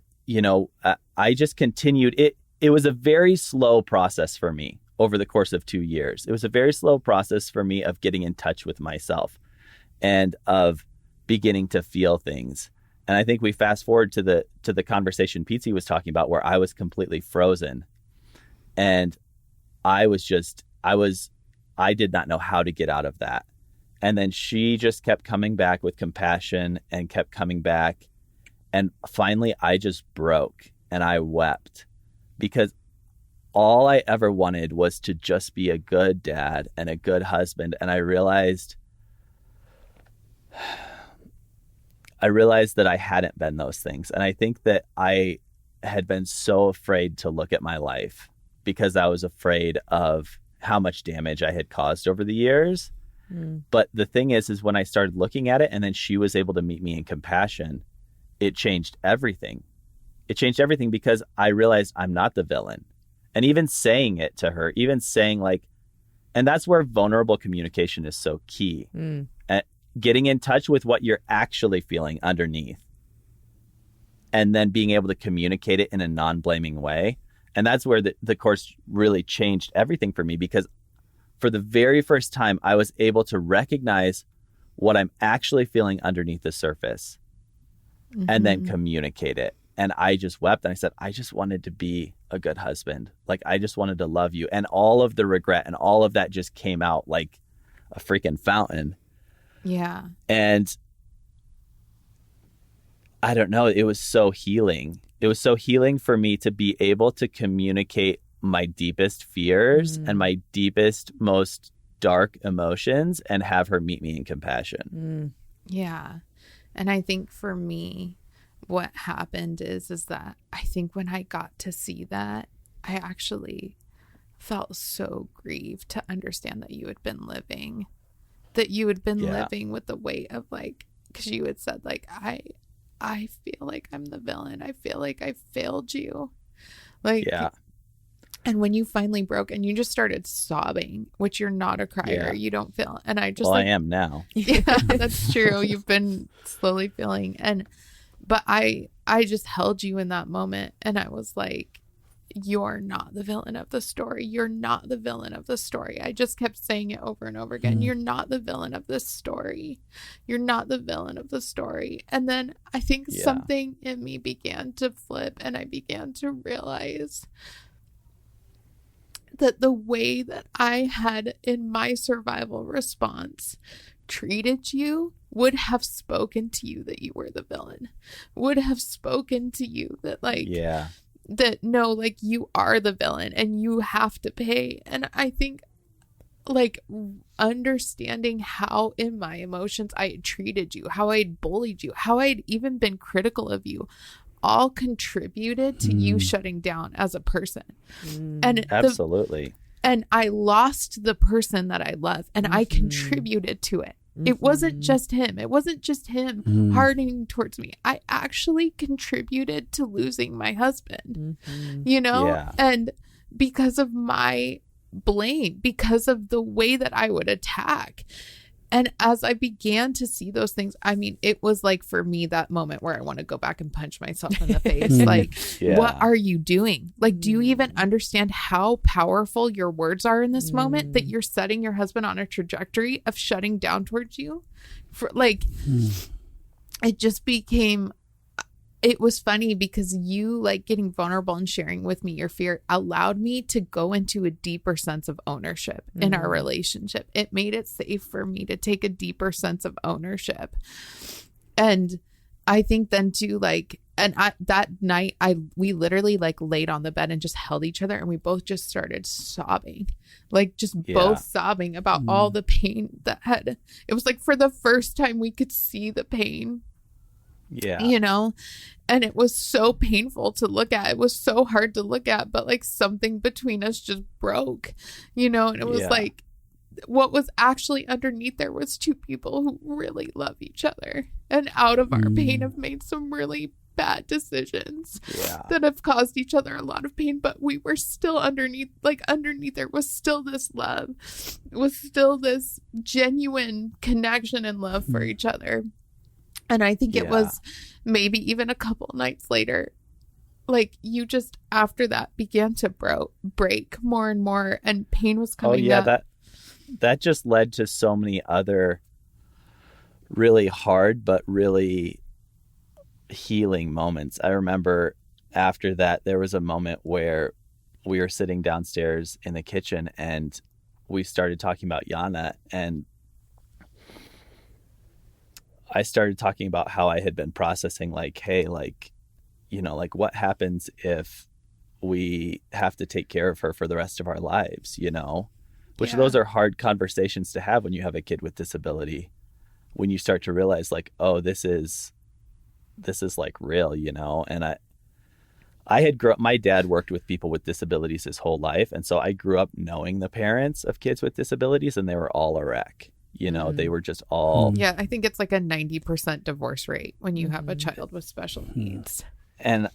I just continued. It was a very slow process for me over the course of 2 years. It was a very slow process for me of getting in touch with myself and of beginning to feel things. And I think we fast forward to the conversation Pietze was talking about, where I was completely frozen, and I did not know how to get out of that. And then she just kept coming back with compassion and kept coming back. And finally I just broke and I wept because all I ever wanted was to just be a good dad and a good husband. And I realized that I hadn't been those things. And I think that I had been so afraid to look at my life because I was afraid of how much damage I had caused over the years. But the thing is when I started looking at it and then she was able to meet me in compassion, it changed everything. It changed everything because I realized I'm not the villain. And even saying it to her, even saying like, and that's where vulnerable communication is so key. Getting in touch with what you're actually feeling underneath and then being able to communicate it in a non-blaming way. And that's where the course really changed everything for me, because for the very first time, I was able to recognize what I'm actually feeling underneath the surface and then communicate it. And I just wept and I said, I just wanted to be a good husband. Like, I just wanted to love you. And all of the regret and all of that just came out like a freaking fountain. Yeah. And I don't know, it was so healing. It was so healing for me to be able to communicate my deepest fears and my deepest, most dark emotions and have her meet me in compassion. Yeah. And I think for me, what happened is that I think when I got to see that, I actually felt so grieved to understand that you had been living with the weight of like, because you had said like, I feel like I'm the villain. I feel like I failed you. Like, yeah. And when you finally broke and you just started sobbing, which you're not a crier, you don't feel. And I just, I am now. Yeah, that's true. You've been slowly feeling. But I just held you in that moment. And I was like, you're not the villain of the story. You're not the villain of the story. I just kept saying it over and over again. You're not the villain of this story. You're not the villain of the story. And then I think something in me began to flip and I began to realize that the way that I had in my survival response treated you would have spoken to you that you were the villain, would have spoken to you that like, that no, like you are the villain and you have to pay. And I think like understanding how in my emotions I had treated you, how I had bullied you, how I had even been critical of you, all contributed to you shutting down as a person. And absolutely. And I lost the person that I love and I contributed to it. It wasn't just him. It wasn't just him hardening towards me. I actually contributed to losing my husband, you know? Yeah. And because of my blame, because of the way that I would attack. And as I began to see those things, I mean, it was like for me that moment where I want to go back and punch myself in the face. Like, what are you doing? Like, do you even understand how powerful your words are in this moment that you're setting your husband on a trajectory of shutting down towards you? For like, it just became, it was funny because you like getting vulnerable and sharing with me your fear allowed me to go into a deeper sense of ownership in our relationship. It made it safe for me to take a deeper sense of ownership. And I think then too, like, and that night we literally like laid on the bed and just held each other and we both just started sobbing, like just both sobbing about all the pain it was like for the first time we could see the pain. Yeah. You know, and it was so painful to look at. It was so hard to look at, but like something between us just broke, you know, and it was like what was actually underneath there was two people who really love each other and out of our pain have made some really bad decisions that have caused each other a lot of pain, but we were still underneath there was still this love, was still this genuine connection and love for each other. And I think it was maybe even a couple nights later, like you just after that began to break more and more and pain was coming up. That just led to so many other really hard but really healing moments. I remember after that there was a moment where we were sitting downstairs in the kitchen and we started talking about Yana, and I started talking about how I had been processing like, hey, like, you know, like what happens if we have to take care of her for the rest of our lives, you know, which Yeah. those are hard conversations to have when you have a kid with disability, when you start to realize like, oh, this is like real, you know. And I had my dad worked with people with disabilities his whole life. And so I grew up knowing the parents of kids with disabilities, and they were all a wreck. You know, they were just all. Yeah, I think it's like a 90% divorce rate when you have a child with special needs. And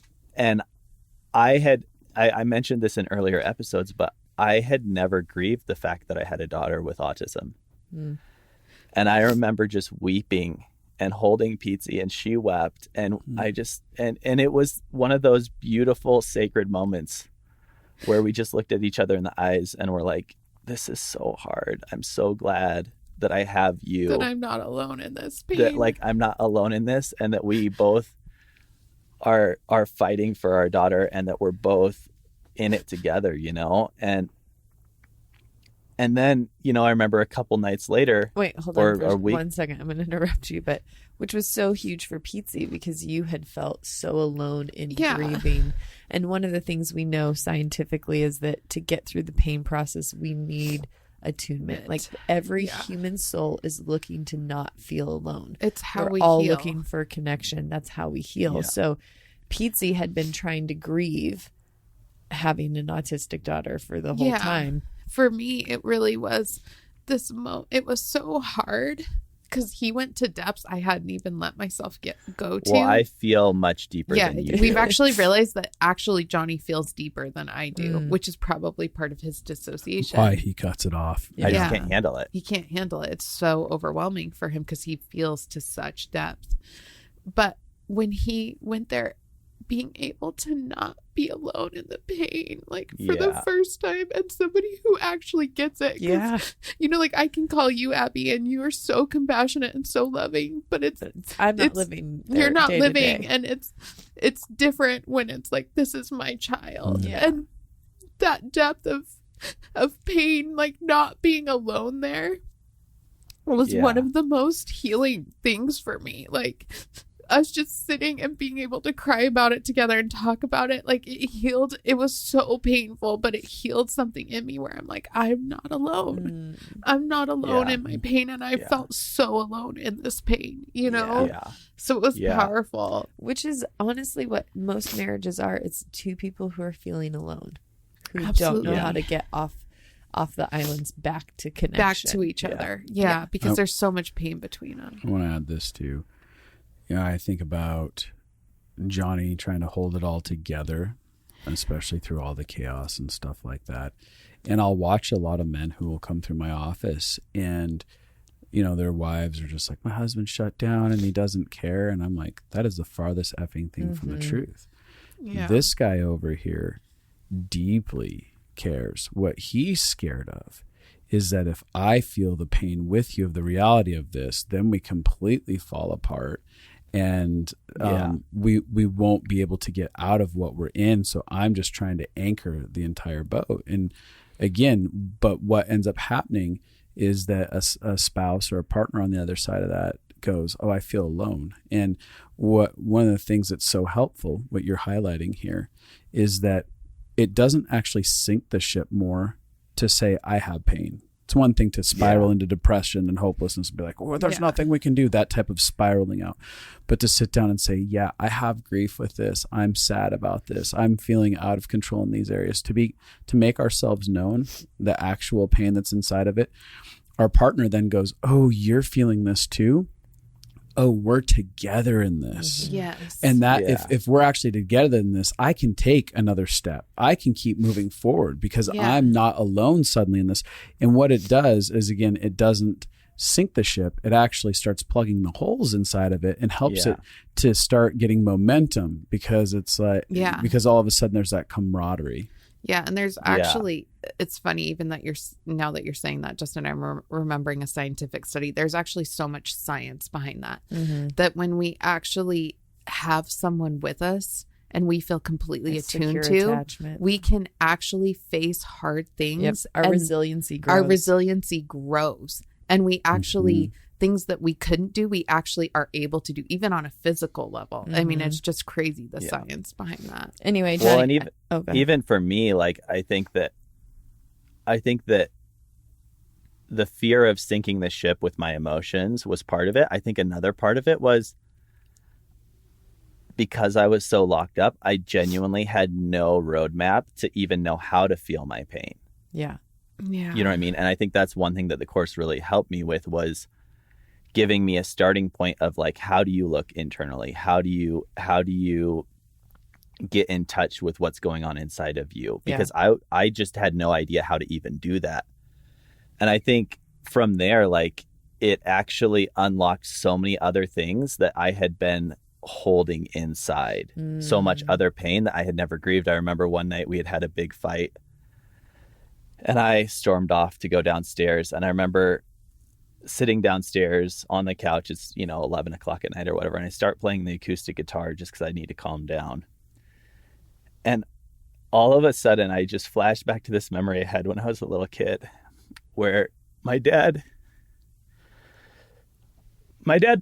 I mentioned this in earlier episodes, but I had never grieved the fact that I had a daughter with autism. And I remember just weeping and holding Pietze, and she wept. And I just, and it was one of those beautiful, sacred moments where we just looked at each other in the eyes and were like, this is so hard. I'm so glad that I have you. That I'm not alone in this pain. That like, I'm not alone in this, and that we both are fighting for our daughter, and that we're both in it together, you know? And then, you know, I remember a couple nights later. Wait, hold on for 1 second. I'm going to interrupt you, but which was so huge for Pietze because you had felt so alone in grieving. And one of the things we know scientifically is that to get through the pain process, we need attunement. Like every human soul is looking to not feel alone. It's how We're we all heal. looking for connection. That's how we heal. Yeah. So Pietze had been trying to grieve having an autistic daughter for the whole time. For me, it really was it was so hard because he went to depths I hadn't even let myself go to. Well, I feel much deeper than you we've do. actually realized that actually Jonny feels deeper than I do, which is probably part of his dissociation. Why he cuts it off. I just can't handle it. He can't handle it. It's so overwhelming for him because he feels to such depth. But when he went there, being able to not be alone in the pain, like for the first time, and somebody who actually gets it. Yeah. You know, like I can call you Abby and you are so compassionate and so loving, but I'm not living there you're not day to living day. and it's different when it's like, this is my child. Yeah. And that depth of pain, like not being alone there was one of the most healing things for me. Like us just sitting and being able to cry about it together and talk about it, like it healed. It was so painful, but it healed something in me where I'm like, I'm not alone. I'm not alone in my pain, and I felt so alone in this pain, you know? So it was powerful. Which is honestly what most marriages are. It's two people who are feeling alone, who Absolutely. don't know how to get off the islands back to connection. Back to each other. Yeah, because there's so much pain between them. I want to add this too. You know, I think about Jonny trying to hold it all together, especially through all the chaos and stuff like that. And I'll watch a lot of men who will come through my office and, you know, their wives are just like, my husband shut down and he doesn't care. And I'm like, that is the farthest effing thing from the truth. Yeah. This guy over here deeply cares. What he's scared of is that if I feel the pain with you of the reality of this, then we completely fall apart. And we won't be able to get out of what we're in. So I'm just trying to anchor the entire boat. And again, but what ends up happening is that a spouse or a partner on the other side of that goes, oh, I feel alone. And one of the things that's so helpful, what you're highlighting here, is that it doesn't actually sink the ship more to say, I have pain. It's one thing to spiral into depression and hopelessness and be like, oh, there's nothing we can do, that type of spiraling out. But to sit down and say, yeah, I have grief with this. I'm sad about this. I'm feeling out of control in these areas. To make ourselves known, the actual pain that's inside of it. Our partner then goes, oh, you're feeling this too? Oh, we're together in this. Yes. And that if we're actually together in this, I can take another step. I can keep moving forward because I'm not alone suddenly in this. And what it does is, again, it doesn't sink the ship. It actually starts plugging the holes inside of it and helps it to start getting momentum because it's like, because all of a sudden there's that camaraderie. Yeah, and there's actually, it's funny even that now that you're saying that, Justin, I'm remembering a scientific study. There's actually so much science behind that, that when we actually have someone with us and we feel completely attuned to, attachment. We can actually face hard things. Our resiliency grows. Our resiliency grows. And we actually, things that we couldn't do, we actually are able to do, even on a physical level. I mean, it's just crazy, the science behind that. Anyway, well, Jonny, and even for me, like, I think that the fear of sinking the ship with my emotions was part of it. I think another part of it was because I was so locked up, I genuinely had no roadmap to even know how to feel my pain. Yeah. Yeah. You know what I mean? And I think that's one thing that the course really helped me with, was giving me a starting point of like, how do you look internally? How do you get in touch with what's going on inside of you? Because I just had no idea how to even do that. And I think from there, like, it actually unlocked so many other things that I had been holding inside, so much other pain that I had never grieved. I remember one night we had a big fight and I stormed off to go downstairs. And I remember sitting downstairs on the couch. It's, 11 o'clock at night or whatever. And I start playing the acoustic guitar just because I need to calm down. And all of a sudden, I just flashed back to this memory I had when I was a little kid, where my dad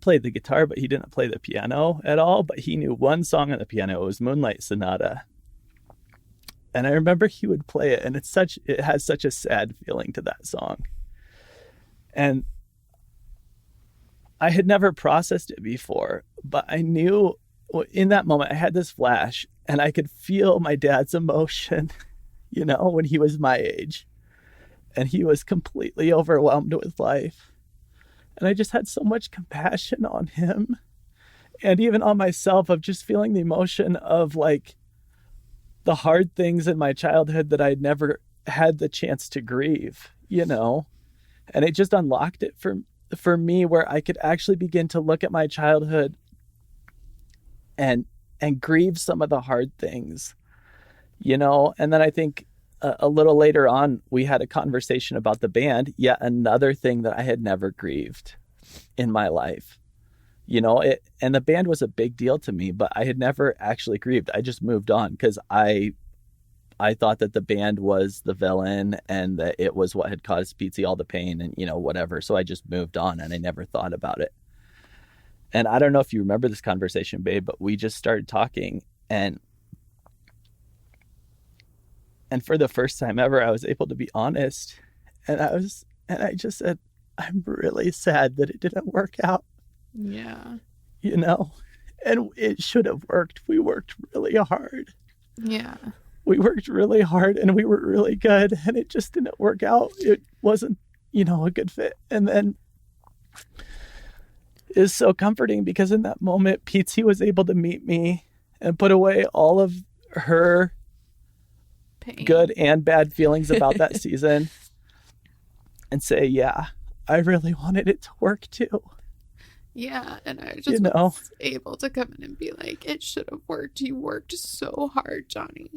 played the guitar, but he didn't play the piano at all. But he knew one song on the piano. It was Moonlight Sonata. And I remember he would play it, and it has such a sad feeling to that song. And I had never processed it before, but I knew in that moment I had this flash, and I could feel my dad's emotion, when he was my age. And he was completely overwhelmed with life. And I just had so much compassion on him, and even on myself, of just feeling the emotion of like the hard things in my childhood that I'd never had the chance to grieve, and it just unlocked it for me, where I could actually begin to look at my childhood and grieve some of the hard things, and then I think a little later on, we had a conversation about the band, yet another thing that I had never grieved in my life. And the band was a big deal to me, but I had never actually grieved. I just moved on because I thought that the band was the villain and that it was what had caused Pietze all the pain and, whatever. So I just moved on and I never thought about it. And I don't know if you remember this conversation, babe, but we just started talking, and for the first time ever, I was able to be honest. And I just said, I'm really sad that it didn't work out. Yeah. And it should have worked. We worked really hard. Yeah. We worked really hard and we were really good, and it just didn't work out. It wasn't, a good fit. And then it's so comforting because in that moment, Pietze was able to meet me and put away all of her pain, good and bad feelings about that season, and say, yeah, I really wanted it to work too. Yeah, and I just was able to come in and be like, it should have worked. You worked so hard, Jonny.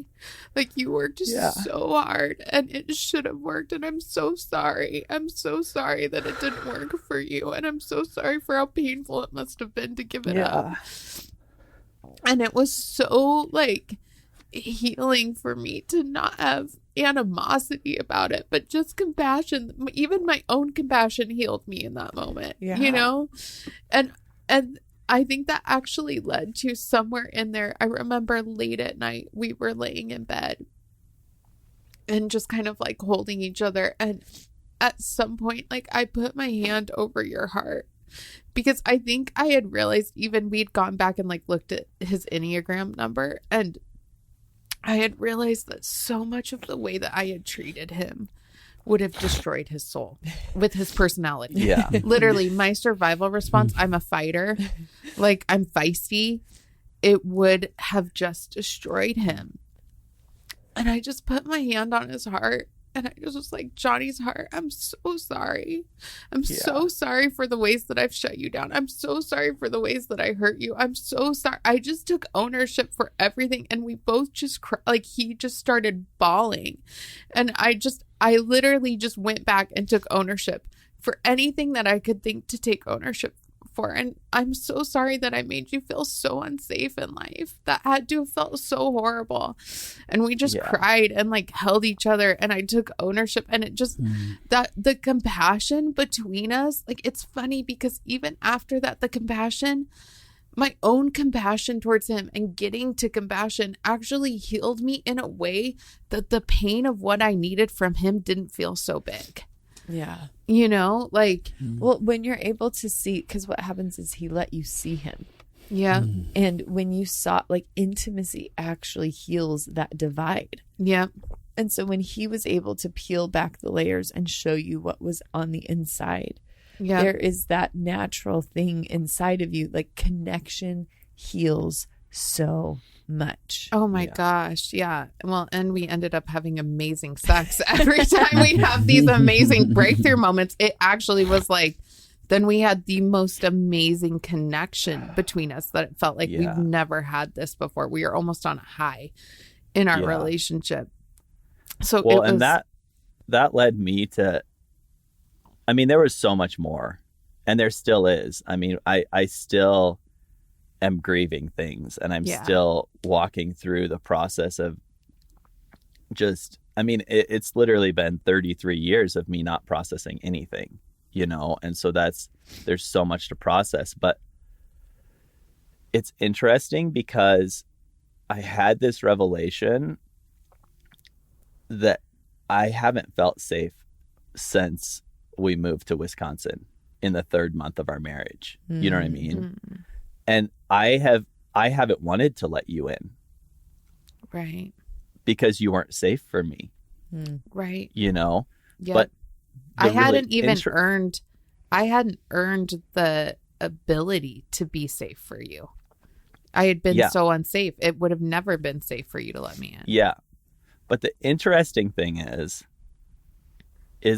Like, you worked so hard, and it should have worked, and I'm so sorry. I'm so sorry that it didn't work for you, and I'm so sorry for how painful it must have been to give it up. And it was so, like, healing for me to not have animosity about it, but just compassion. Even my own compassion healed me in that moment. And I think that actually led to somewhere in there. I remember late at night we were laying in bed and just kind of like holding each other, and at some point, like, I put my hand over your heart, because I think I had realized, even we'd gone back and like looked at his Enneagram number, and I had realized that so much of the way that I had treated him would have destroyed his soul with his personality. Yeah. Literally, my survival response, I'm a fighter. Like, I'm feisty. It would have just destroyed him. And I just put my hand on his heart, and I just was like, Jonny's heart, I'm so sorry. I'm so sorry for the ways that I've shut you down. I'm so sorry for the ways that I hurt you. I'm so sorry. I just took ownership for everything. And we both just like, he just started bawling. And I literally just went back and took ownership for anything that I could think to take ownership before. And I'm so sorry that I made you feel so unsafe in life. That had to have felt so horrible. And we just cried and like held each other. And I took ownership. And it just, that the compassion between us, like, it's funny because even after that, the compassion, my own compassion towards him and getting to compassion actually healed me in a way that the pain of what I needed from him didn't feel so big. Yeah. You know, like, well, when you're able to see, because what happens is he let you see him. yeah. And when you saw, like, intimacy actually heals that divide. Yeah. And so when he was able to peel back the layers and show you what was on the inside, Yeah. there is that natural thing inside of you, like connection heals so much. Oh my gosh. Yeah. Well, and we ended up having amazing sex every time we have these amazing breakthrough moments. It actually was like, then we had the most amazing connection between us that it felt like we've never had this before. We were almost on a high in our relationship. So well, it was, and that led me to, I mean, there was so much more, and there still is. I mean, I still am grieving things, and I'm still walking through the process of just, I mean, it's literally been 33 years of me not processing anything, you know? And so there's so much to process, but it's interesting because I had this revelation that I haven't felt safe since we moved to Wisconsin in the 3rd month of our marriage. You know what I mean? And I haven't wanted to let you in. right. Because you weren't safe for me. Right. You know? Yeah. But I hadn't earned the ability to be safe for you. I had been so unsafe. It would have never been safe for you to let me in. Yeah. But the interesting thing is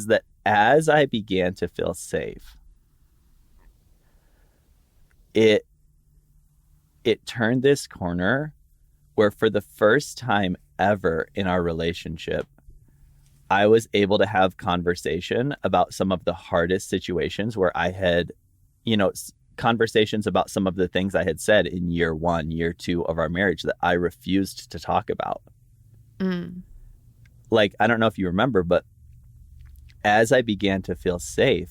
that as I began to feel safe, it turned this corner where for the first time ever in our relationship, I was able to have conversation about some of the hardest situations where I had, you know, conversations about some of the things I had said in year 1, year 2 of our marriage that I refused to talk about. Like, I don't know if you remember, but as I began to feel safe,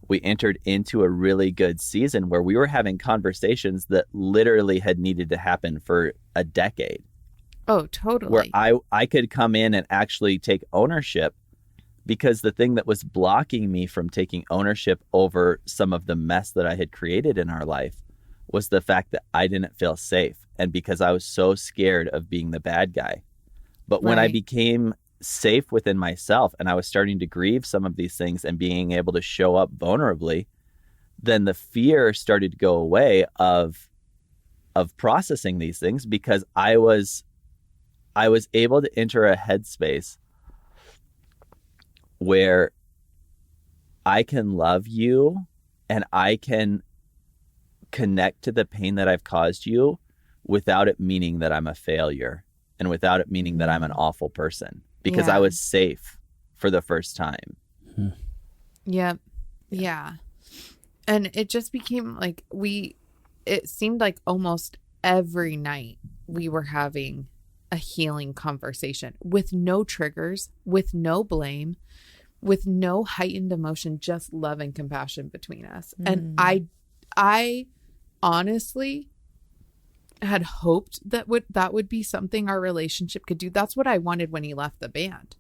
we entered into a really good season where we were having conversations that literally had needed to happen for a decade. Oh, totally. Where I could come in and actually take ownership, because the thing that was blocking me from taking ownership over some of the mess that I had created in our life was the fact that I didn't feel safe, and because I was so scared of being the bad guy. But when I became safe within myself and I was starting to grieve some of these things and being able to show up vulnerably, then the fear started to go away of processing these things, because I was able to enter a headspace where I can love you and I can connect to the pain that I've caused you without it meaning that I'm a failure and without it meaning that I'm an awful person, because I was safe for the first time. Yep. Yeah. And it just became like it seemed like almost every night we were having a healing conversation with no triggers, with no blame, with no heightened emotion, just love and compassion between us. And I honestly had hoped that would be something our relationship could do. That's what I wanted when he left the band.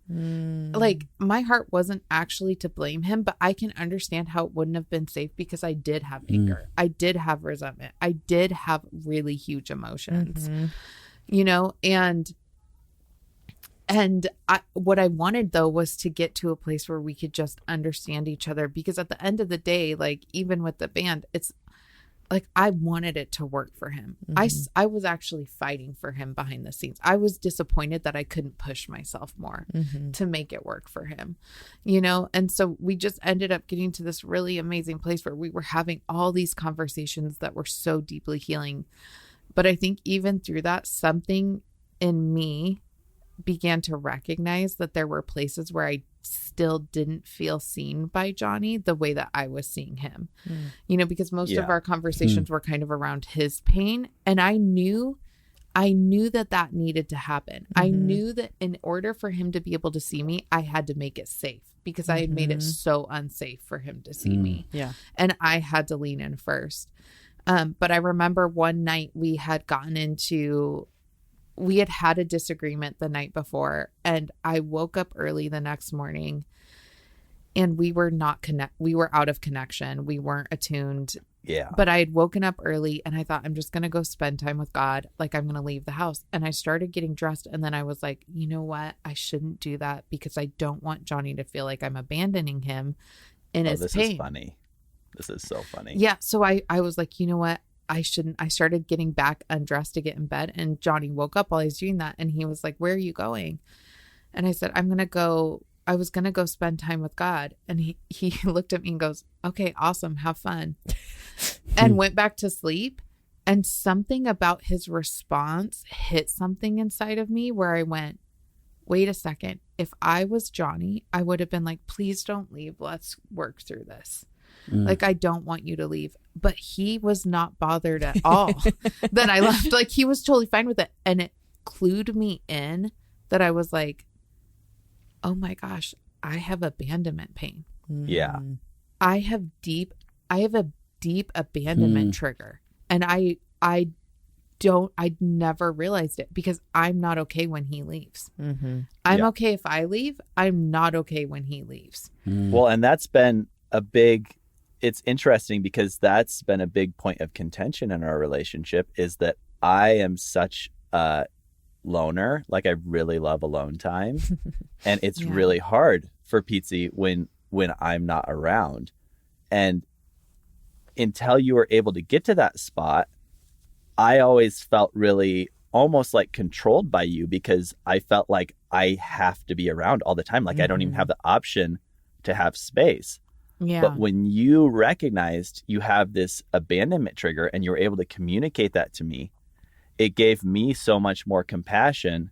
Like, my heart wasn't actually to blame him, but I can understand how it wouldn't have been safe, because I did have anger. I did have resentment. I did have really huge emotions, you know, and what I wanted though was to get to a place where we could just understand each other, because at the end of the day, like, even with the band, it's like, I wanted it to work for him. I was actually fighting for him behind the scenes. I was disappointed that I couldn't push myself more to make it work for him, you know? And so we just ended up getting to this really amazing place where we were having all these conversations that were so deeply healing. But I think even through that, something in me began to recognize that there were places where I still didn't feel seen by Jonny the way that I was seeing him. Because most of our conversations were kind of around his pain. And I knew that needed to happen. I knew that in order for him to be able to see me, I had to make it safe, because I had made it so unsafe for him to see me. Yeah. And I had to lean in first. But I remember one night we had had a disagreement the night before, and I woke up early the next morning and we were out of connection. We weren't attuned. Yeah. But I had woken up early and I thought, I'm just going to go spend time with God. Like, I'm going to leave the house. And I started getting dressed. And then I was like, you know what? I shouldn't do that, because I don't want Jonny to feel like I'm abandoning him in his pain. This is funny. This is so funny. Yeah. So I was like, you know what? I shouldn't. I started getting back undressed to get in bed, and Jonny woke up while I was doing that. And he was like, where are you going? And I said, I was going to go spend time with God. And he looked at me and goes, okay, awesome. Have fun. And went back to sleep. And something about his response hit something inside of me where I went, wait a second. If I was Jonny, I would have been like, please don't leave. Let's work through this. Like, I don't want you to leave. But he was not bothered at all that I left. Like, he was totally fine with it. And it clued me in that I was like, oh my gosh, I have abandonment pain. Yeah. I have a deep abandonment trigger. And I never realized it, because I'm not okay when he leaves. I'm okay if I leave. I'm not okay when he leaves. Well, and that's been it's interesting, because that's been a big point of contention in our relationship, is that I am such a loner. Like, I really love alone time. And it's really hard for Pietze when I'm not around. And until you were able to get to that spot, I always felt really almost like controlled by you, because I felt like I have to be around all the time. Like, I don't even have the option to have space. Yeah. But when you recognized you have this abandonment trigger and you were able to communicate that to me, it gave me so much more compassion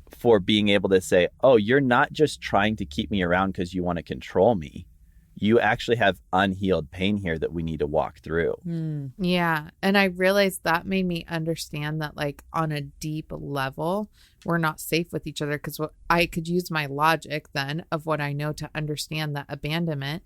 for being able to say, oh, you're not just trying to keep me around because you want to control me. You actually have unhealed pain here that we need to walk through. Yeah. And I realized that made me understand that, like, on a deep level, we're not safe with each other, because I could use my logic then of what I know to understand that abandonment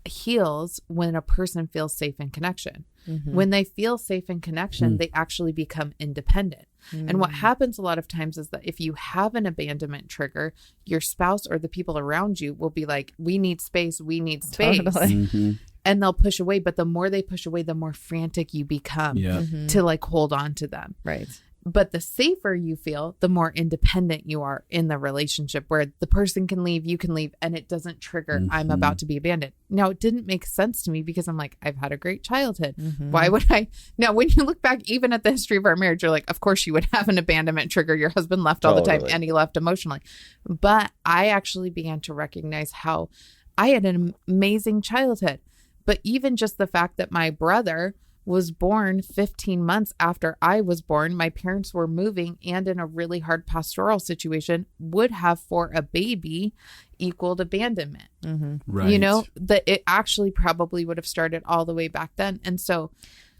heals when a person feels safe in connection. When they feel safe in connection, they actually become independent. And what happens a lot of times is that if you have an abandonment trigger, your spouse or the people around you will be like, we need space, we need space. Totally. And they'll push away. But the more they push away, the more frantic you become to, like, hold on to them. Right. But the safer you feel, the more independent you are in the relationship, where the person can leave, you can leave, and it doesn't trigger, I'm about to be abandoned. Now, it didn't make sense to me, because I'm like, I've had a great childhood. Why would I? Now, when you look back, even at the history of our marriage, you're like, of course you would have an abandonment trigger. Your husband left all the time, and he left emotionally. But I actually began to recognize how I had an amazing childhood. But even just the fact that my brother was born 15 months after I was born, my parents were moving and in a really hard pastoral situation, would have, for a baby, equaled abandonment. Right. You know, that it actually probably would have started all the way back then. And so,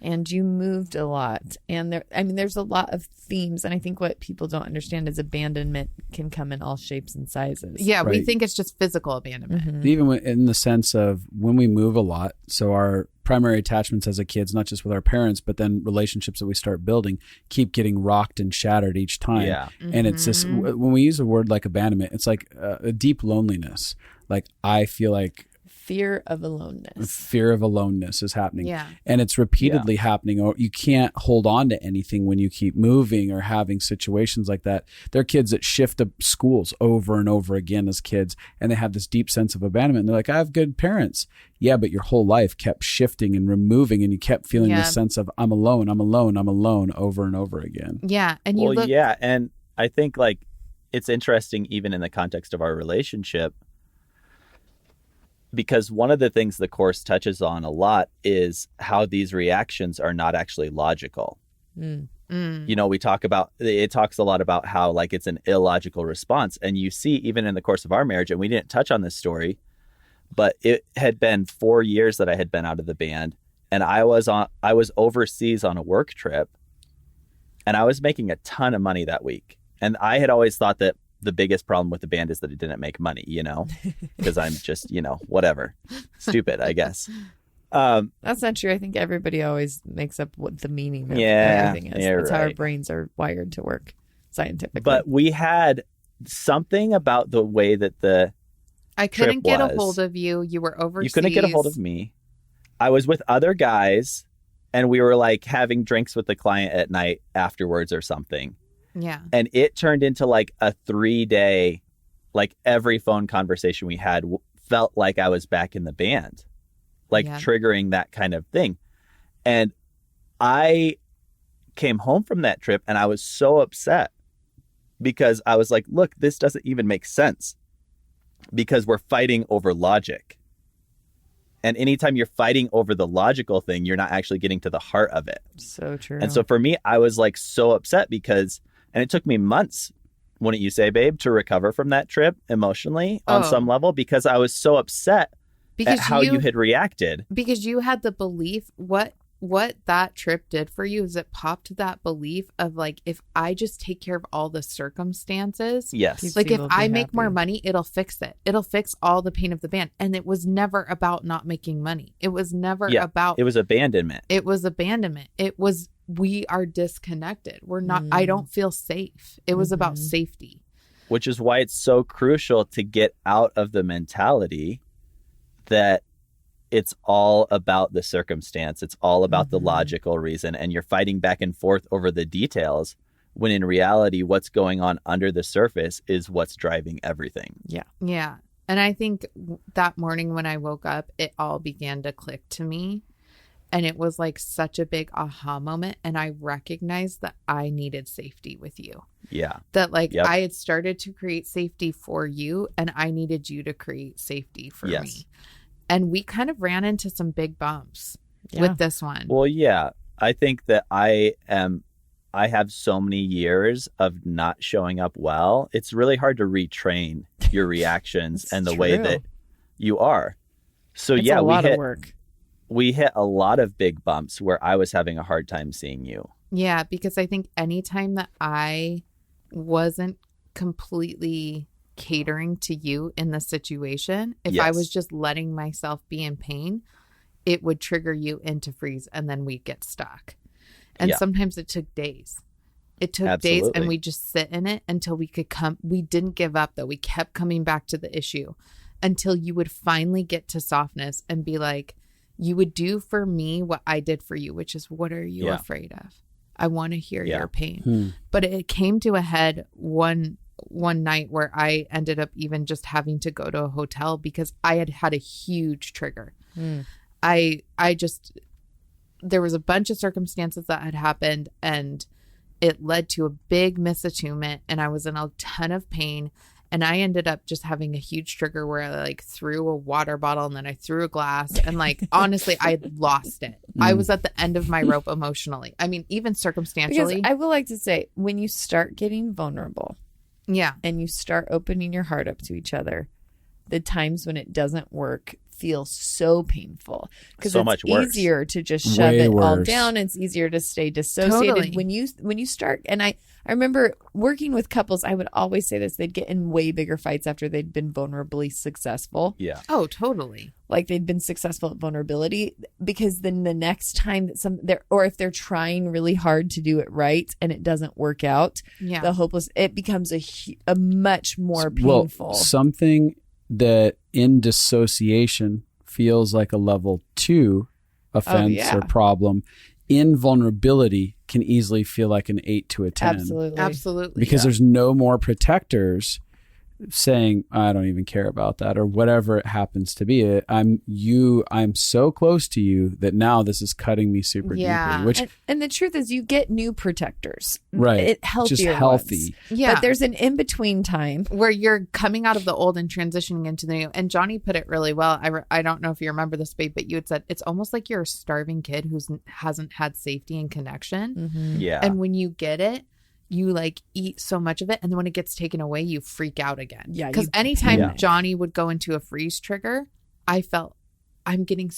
and you moved a lot. And there's a lot of themes. And I think what people don't understand is abandonment can come in all shapes and sizes. yeah, we Right. think it's just physical abandonment. Even in the sense of when we move a lot, so our primary attachments as a kids, not just with our parents, but then relationships that we start building, keep getting rocked and shattered each time. Yeah. And it's this, when we use a word like abandonment, it's like a deep loneliness. Like, I feel like Fear of aloneness. fear of aloneness is happening. Yeah. And it's repeatedly happening, or you can't hold on to anything when you keep moving or having situations like that. There are kids that shift to schools over and over again as kids, and they have this deep sense of abandonment. And they're like, I have good parents. Yeah, but your whole life kept shifting and removing, and you kept feeling Yeah. this sense of I'm alone, I'm alone, I'm alone over and over again. Yeah. And you Well, look, yeah. And I think, like, it's interesting, even in the context of our relationship, because one of the things the course touches on a lot is how these reactions are not actually logical. You know, it talks a lot about how like it's an illogical response. And you see, even in the course of our marriage, and we didn't touch on this story, but it had been 4 years that I had been out of the band, and I was overseas on a work trip, and I was making a ton of money that week. And I had always thought that the biggest problem with the band is that it didn't make money, you know, because I'm just, you know, whatever, stupid, I guess. That's not true. I think everybody always makes up what the meaning of everything is. That's how our brains are wired to work scientifically. But we had something about the way that I couldn't get a hold of you. You were overseas. You couldn't get a hold of me. I was with other guys, and we were like having drinks with the client at night afterwards or something. Yeah. And it turned into like a 3-day, like every phone conversation we had felt like I was back in the band. Like triggering that kind of thing. And I came home from that trip and I was so upset because I was like, look, this doesn't even make sense because we're fighting over logic. And anytime you're fighting over the logical thing, you're not actually getting to the heart of it. So true. And so for me, I was like so upset because, and it took me months, wouldn't you say, babe, to recover from that trip emotionally on some level because I was so upset because at how you had reacted. Because you had the belief, what that trip did for you is it popped that belief of like, if I just take care of all the circumstances, yes, like if I make more money, it'll fix it. It'll fix all the pain of the band. And it was never about not making money. It was never about. It was abandonment. It was abandonment. It was, we are disconnected. We're not, I don't feel safe. It was about safety. Which is why it's so crucial to get out of the mentality that it's all about the circumstance. It's all about the logical reason. And you're fighting back and forth over the details when in reality, what's going on under the surface is what's driving everything. Yeah. Yeah. And I think that morning when I woke up, it all began to click to me. And it was like such a big aha moment. And I recognized that I needed safety with you. Yeah. That like I had started to create safety for you and I needed you to create safety for me. And we kind of ran into some big bumps with this one. Well, yeah. I think that I have so many years of not showing up well. It's really hard to retrain your reactions and the way that you are. So it's a lot of work. We hit a lot of big bumps where I was having a hard time seeing you. Yeah, because I think anytime that I wasn't completely catering to you in the situation, if I was just letting myself be in pain, it would trigger you into freeze and then we'd get stuck. And sometimes it took days. It took days and we just sit in it until we could we didn't give up though. We kept coming back to the issue until you would finally get to softness and be like, you would do for me what I did for you, which is, what are you afraid of? I want to hear your pain. But it came to a head one night where I ended up even just having to go to a hotel because I had a huge trigger. I just, there was a bunch of circumstances that had happened and it led to a big misattunement and I was in a ton of pain. And I ended up just having a huge trigger where I like threw a water bottle and then I threw a glass. And like, honestly, I lost it. I was at the end of my rope emotionally. I mean, even circumstantially. Because I would like to say, when you start getting vulnerable and you start opening your heart up to each other, the times when it doesn't work feel so painful because it's much worse. Easier to just shove it all down. It's easier to stay dissociated when you start. And I remember working with couples, I would always say this, they'd get in way bigger fights after they'd been vulnerably successful. Yeah. Oh, totally. Like they'd been successful at vulnerability because then the next time that or if they're trying really hard to do it right and it doesn't work out, the hopeless, it becomes a much more painful. Well, something that in dissociation feels like a level 2 offense or problem, in vulnerability can easily feel like an 8 to a 10. Absolutely. Absolutely. Because there's no more protectors saying, I don't even care about that, or whatever it happens to be. I'm so close to you that now this is cutting me super deeply. Which and the truth is, you get new protectors, right? Healthier just healthy, ones. But there's an in between time where you're coming out of the old and transitioning into the new. And Jonny put it really well. I don't know if you remember this, babe, but you had said it's almost like you're a starving kid who hasn't had safety and connection. Mm-hmm. Yeah, and when you get it, you like eat so much of it, and then when it gets taken away, you freak out again. Yeah, because anytime Jonny would go into a freeze trigger, I felt I'm getting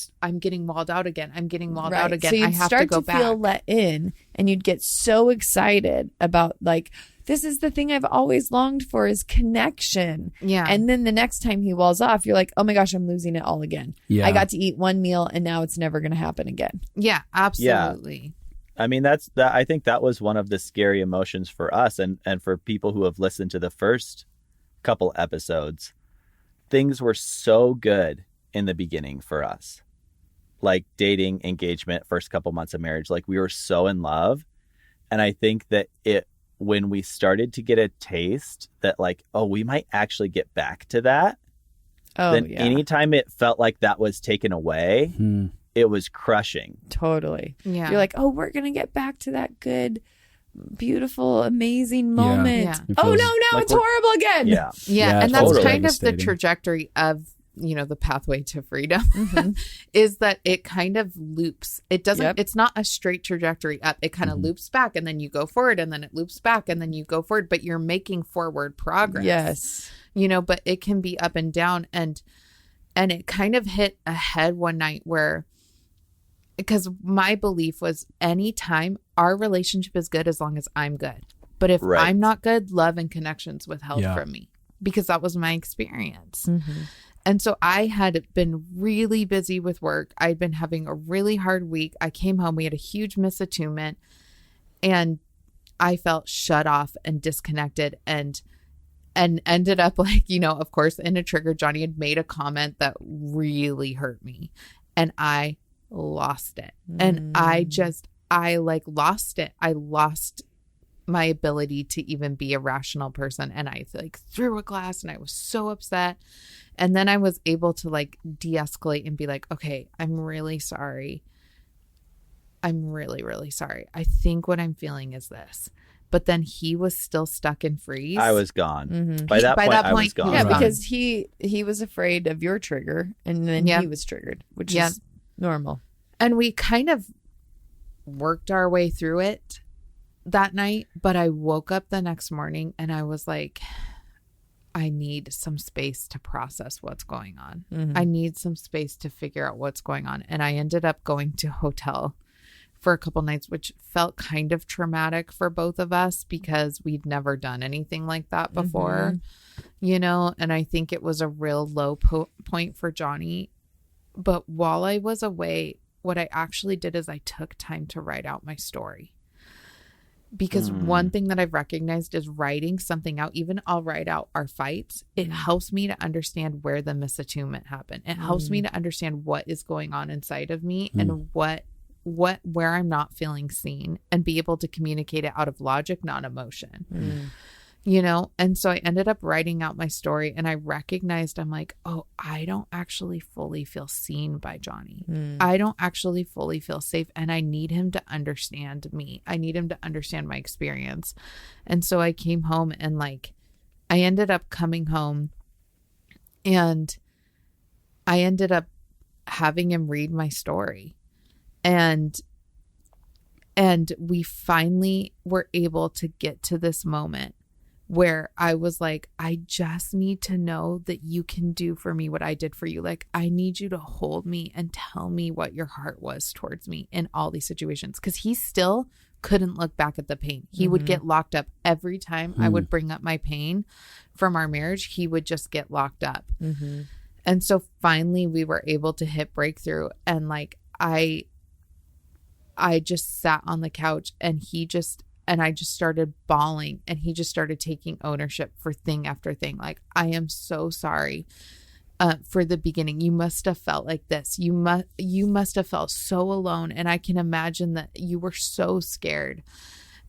walled out again. I'm getting walled out again. So you'd I have start to go back. Feel let in, and you'd get so excited about like, this is the thing I've always longed for, is connection. Yeah. And then the next time he walls off, you're like, oh my gosh, I'm losing it all again. Yeah. I got to eat one meal, and now it's never going to happen again. Yeah, absolutely. I mean, I think that was one of the scary emotions for us and for people who have listened to the first couple episodes. Things were so good in the beginning for us, like dating, engagement, first couple months of marriage. Like, we were so in love. And I think that when we started to get a taste that like, oh, we might actually get back to that. Then anytime it felt like that was taken away, it was crushing. Totally. Yeah. You're like, oh, we're going to get back to that good, beautiful, amazing moment. Yeah. Oh, no, now like it's horrible again. Yeah. Yeah, And that's totally kind of the devastating. trajectory of, the pathway to freedom is that it kind of loops. It doesn't, it's not a straight trajectory up. It kind of loops back, and then you go forward, and then it loops back, and then you go forward, but you're making forward progress. Yes. But it can be up and down. And it kind of hit a head one night because my belief was anytime our relationship is good as long as I'm good. But if I'm not good, love and connection's withheld from me, because that was my experience. Mm-hmm. And so I had been really busy with work. I'd been having a really hard week. I came home. We had a huge misattunement, and I felt shut off and disconnected and ended up like, of course, in a trigger. Jonny had made a comment that really hurt me, and I lost it. And I lost it. I lost my ability to even be a rational person. And I like threw a glass, and I was so upset. And then I was able to like de-escalate and be like, okay, I'm really sorry. I'm really, really sorry. I think what I'm feeling is this. But then he was still stuck in freeze. I was gone. Mm-hmm. By that point, I was gone. Yeah, because he was afraid of your trigger, and then he was triggered, which is normal. And we kind of worked our way through it that night. But I woke up the next morning, and I was like, I need some space to process what's going on. Mm-hmm. I need some space to figure out what's going on. And I ended up going to a hotel for a couple nights, which felt kind of traumatic for both of us because we'd never done anything like that before, and I think it was a real low point for Jonny. But while I was away, what I actually did is I took time to write out my story. Because one thing that I've recognized is writing something out. Even I'll write out our fights. It helps me to understand where the misattunement happened. It helps me to understand what is going on inside of me and where I'm not feeling seen, and be able to communicate it out of logic, not emotion. And so I ended up writing out my story, and I recognized, I'm like, oh, I don't actually fully feel seen by Jonny. I don't actually fully feel safe, and I need him to understand me. I need him to understand my experience. And so I came home, and like, I ended up coming home, and I ended up having him read my story. And we finally were able to get to this moment where I was like, I just need to know that you can do for me what I did for you. Like, I need you to hold me and tell me what your heart was towards me in all these situations. Because he still couldn't look back at the pain. He would get locked up every time I would bring up my pain from our marriage. He would just get locked up. And so finally we were able to hit breakthrough. And like, I just sat on the couch, and I just started bawling, and he just started taking ownership for thing after thing. Like, I am so sorry for the beginning. You must have felt like this. You must have felt so alone. And I can imagine that you were so scared.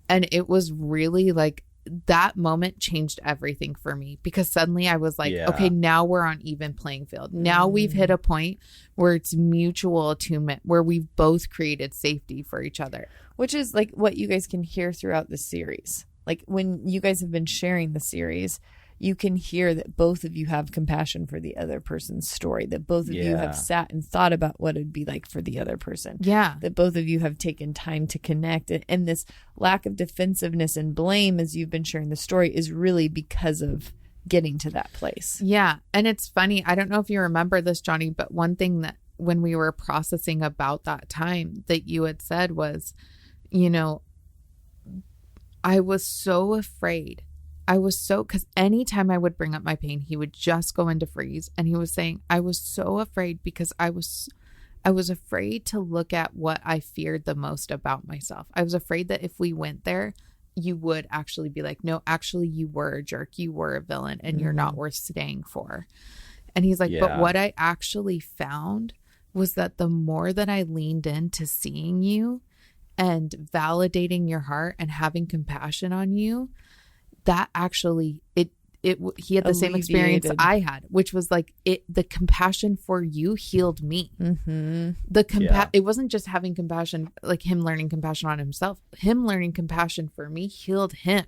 And it was really like that moment changed everything for me, because suddenly I was like, Yeah. okay, now we're on even playing field. Now we've hit a point where it's mutual attunement, where we've both created safety for each other. Which is like what you guys can hear throughout the series. Like when you guys have been sharing the series, you can hear that both of you have compassion for the other person's story, that both of you Yeah. have sat and thought about what it'd be like for the other person. Yeah. That both of you have taken time to connect. And this lack of defensiveness and blame as you've been sharing the story is really because of getting to that place. Yeah. And it's funny. I don't know if you remember this, Jonny, but one thing that when we were processing about that time that you had said was, you know, I was so afraid. Because anytime I would bring up my pain, he would just go into freeze. And he was saying, I was so afraid because I was afraid to look at what I feared the most about myself. I was afraid that if we went there, you would actually be like, no, actually you were a jerk. You were a villain and you're not worth staying for. And he's like, but what I actually found was that the more that I leaned into seeing you and validating your heart and having compassion on you, that actually he had the same experience I had, which was like the compassion for you healed me. Mm-hmm. It wasn't just having compassion, like him learning compassion on himself. Him learning compassion for me healed him,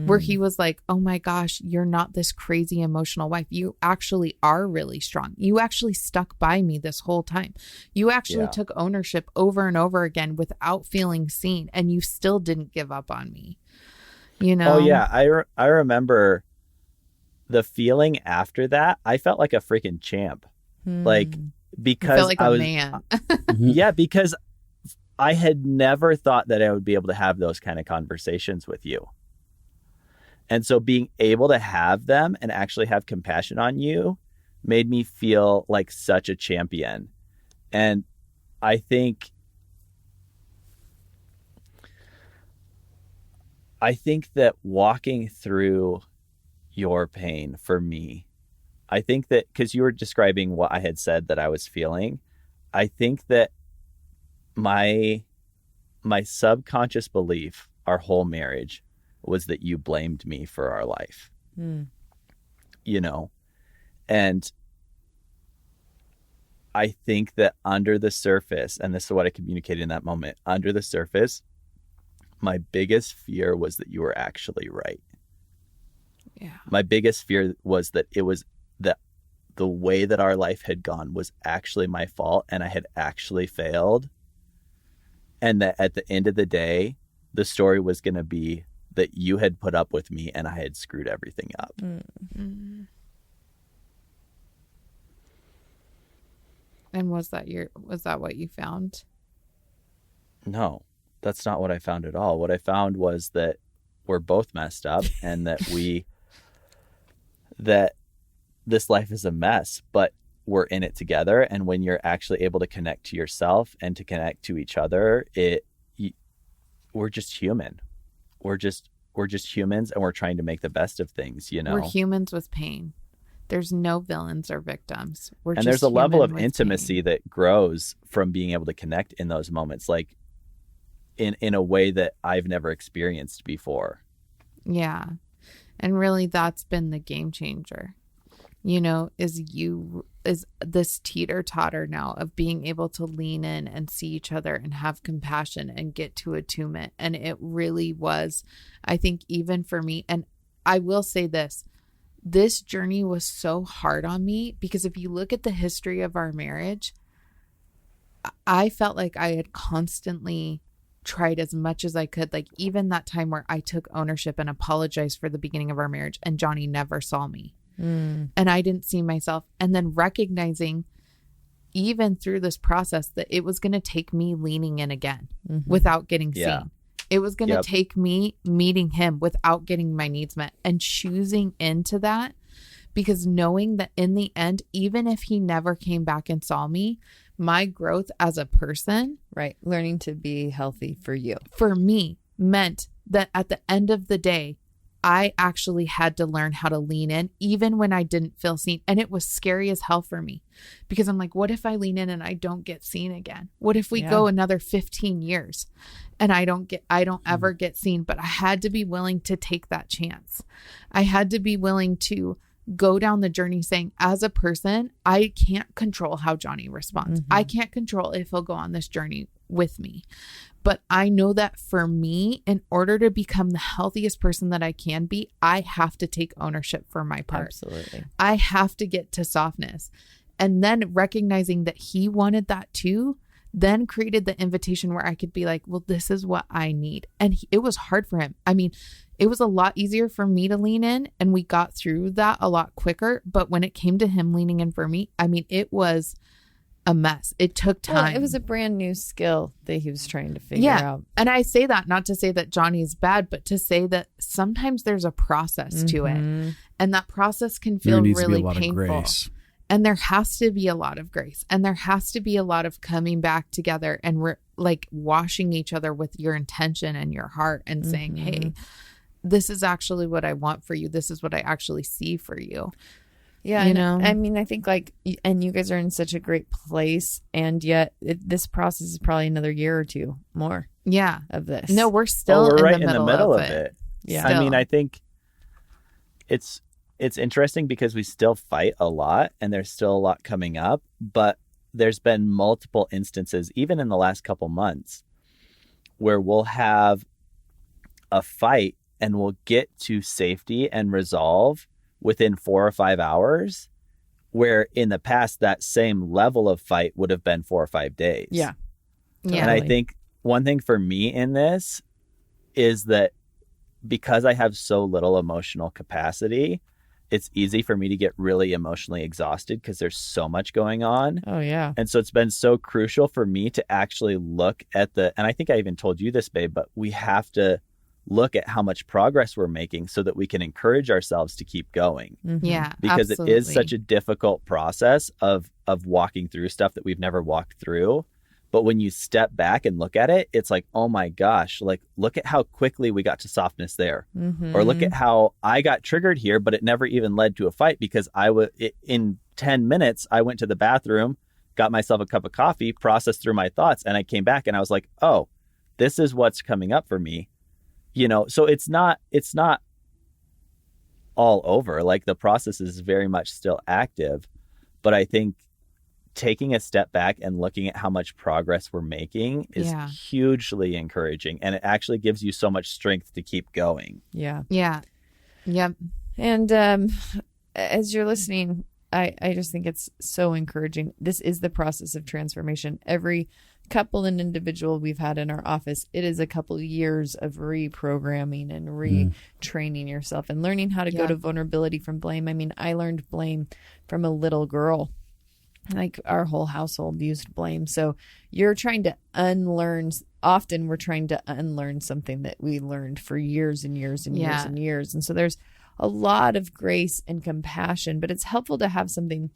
where he was like, oh my gosh, you're not this crazy emotional wife. You actually are really strong. You actually stuck by me this whole time. You actually took ownership over and over again without feeling seen, and you still didn't give up on me. You know? Oh yeah, I remember the feeling after that. I felt like a freaking champ, like because felt like I was, man. yeah, because I had never thought that I would be able to have those kind of conversations with you, and so being able to have them and actually have compassion on you made me feel like such a champion, and I think that walking through your pain for me, I think that because you were describing what I had said that I was feeling, I think that my subconscious belief, our whole marriage, was that you blamed me for our life. You know, and I think that under the surface, and this is what I communicated in that moment, under the surface, my biggest fear was that you were actually right. Yeah. My biggest fear was that it was that the way that our life had gone was actually my fault and I had actually failed. And that at the end of the day, the story was going to be that you had put up with me and I had screwed everything up. Mm-hmm. And was that what you found? No, that's not what I found at all. What I found was that we're both messed up and that that this life is a mess, but we're in it together. And when you're actually able to connect to yourself and to connect to each other, we're just human. We're just humans, and we're trying to make the best of things, you know? We're humans with pain. There's no villains or victims. And there's a level of intimacy that grows from being able to connect in those moments, like in a way that I've never experienced before. Yeah. And really that's been the game changer, you know, is this teeter-totter now of being able to lean in and see each other and have compassion and get to attunement. And it really was, I think, even for me, and I will say this journey was so hard on me because if you look at the history of our marriage, I felt like I had constantly tried as much as I could. Like even that time where I took ownership and apologized for the beginning of our marriage and Jonny never saw me and I didn't see myself. And then recognizing even through this process that it was going to take me leaning in again without getting seen. It was going to take me meeting him without getting my needs met and choosing into that, because knowing that in the end, even if he never came back and saw me, my growth as a person, Right. Learning to be healthy for you. for me, meant that at the end of the day, I actually had to learn how to lean in even when I didn't feel seen. And it was scary as hell for me because I'm like, what if I lean in and I don't get seen again? What if we go another 15 years and I don't ever get seen? But I had to be willing to take that chance. I had to be willing to go down the journey saying, as a person, I can't control how Jonny responds. I can't control if he'll go on this journey with me. But I know that for me, in order to become the healthiest person that I can be, I have to take ownership for my part. Absolutely. I have to get to softness. And then recognizing that he wanted that too, then created the invitation where I could be like, well, this is what I need. And it was hard for him. I mean, it was a lot easier for me to lean in and we got through that a lot quicker. But when it came to him leaning in for me, I mean, it was a mess. It took time. Well, it was a brand new skill that he was trying to figure out. And I say that not to say that Jonny's bad, but to say that sometimes there's a process to it. And that process can feel really painful. And there has to be a lot of grace. And there has to be a lot of coming back together and like washing each other with your intention and your heart and saying, hey, this is actually what I want for you. This is what I actually see for you. Yeah. You know, I mean, I think like, and you guys are in such a great place. And yet this process is probably another year or two more. Yeah. Of this. No, we're still right in the middle of it. Yeah. Still. I mean, I think it's interesting because we still fight a lot and there's still a lot coming up, but there's been multiple instances, even in the last couple months, where we'll have a fight and we'll get to safety and resolve within 4 or 5 hours, where in the past that same level of fight would have been 4 or 5 days. Yeah. Yeah. And I think one thing for me in this is that because I have so little emotional capacity, it's easy for me to get really emotionally exhausted because there's so much going on. Oh, yeah. And so it's been so crucial for me to actually look at and I think I even told you this, babe, but we have to look at how much progress we're making so that we can encourage ourselves to keep going. Yeah, because absolutely. it is such a difficult process of walking through stuff that we've never walked through. But when you step back and look at it, it's like, oh my gosh, like look at how quickly we got to softness there. Or look at how I got triggered here, but it never even led to a fight because in 10 minutes, I went to the bathroom, got myself a cup of coffee, processed through my thoughts, and I came back and I was like, oh, this is what's coming up for me. You know, so it's not all over. Like the process is very much still active, but I think taking a step back and looking at how much progress we're making is hugely encouraging, and it actually gives you so much strength to keep going. Yeah. Yeah. Yep. And as you're listening, I just think it's so encouraging. This is the process of transformation. Every couple and individual we've had in our office, it is a couple years of reprogramming and retraining yourself and learning how to go to vulnerability from blame. I mean, I learned blame from a little girl. Like our whole household used blame. So you're trying to often we're trying to unlearn something that we learned for years and years and years and years. And so there's a lot of grace and compassion, but it's helpful to have something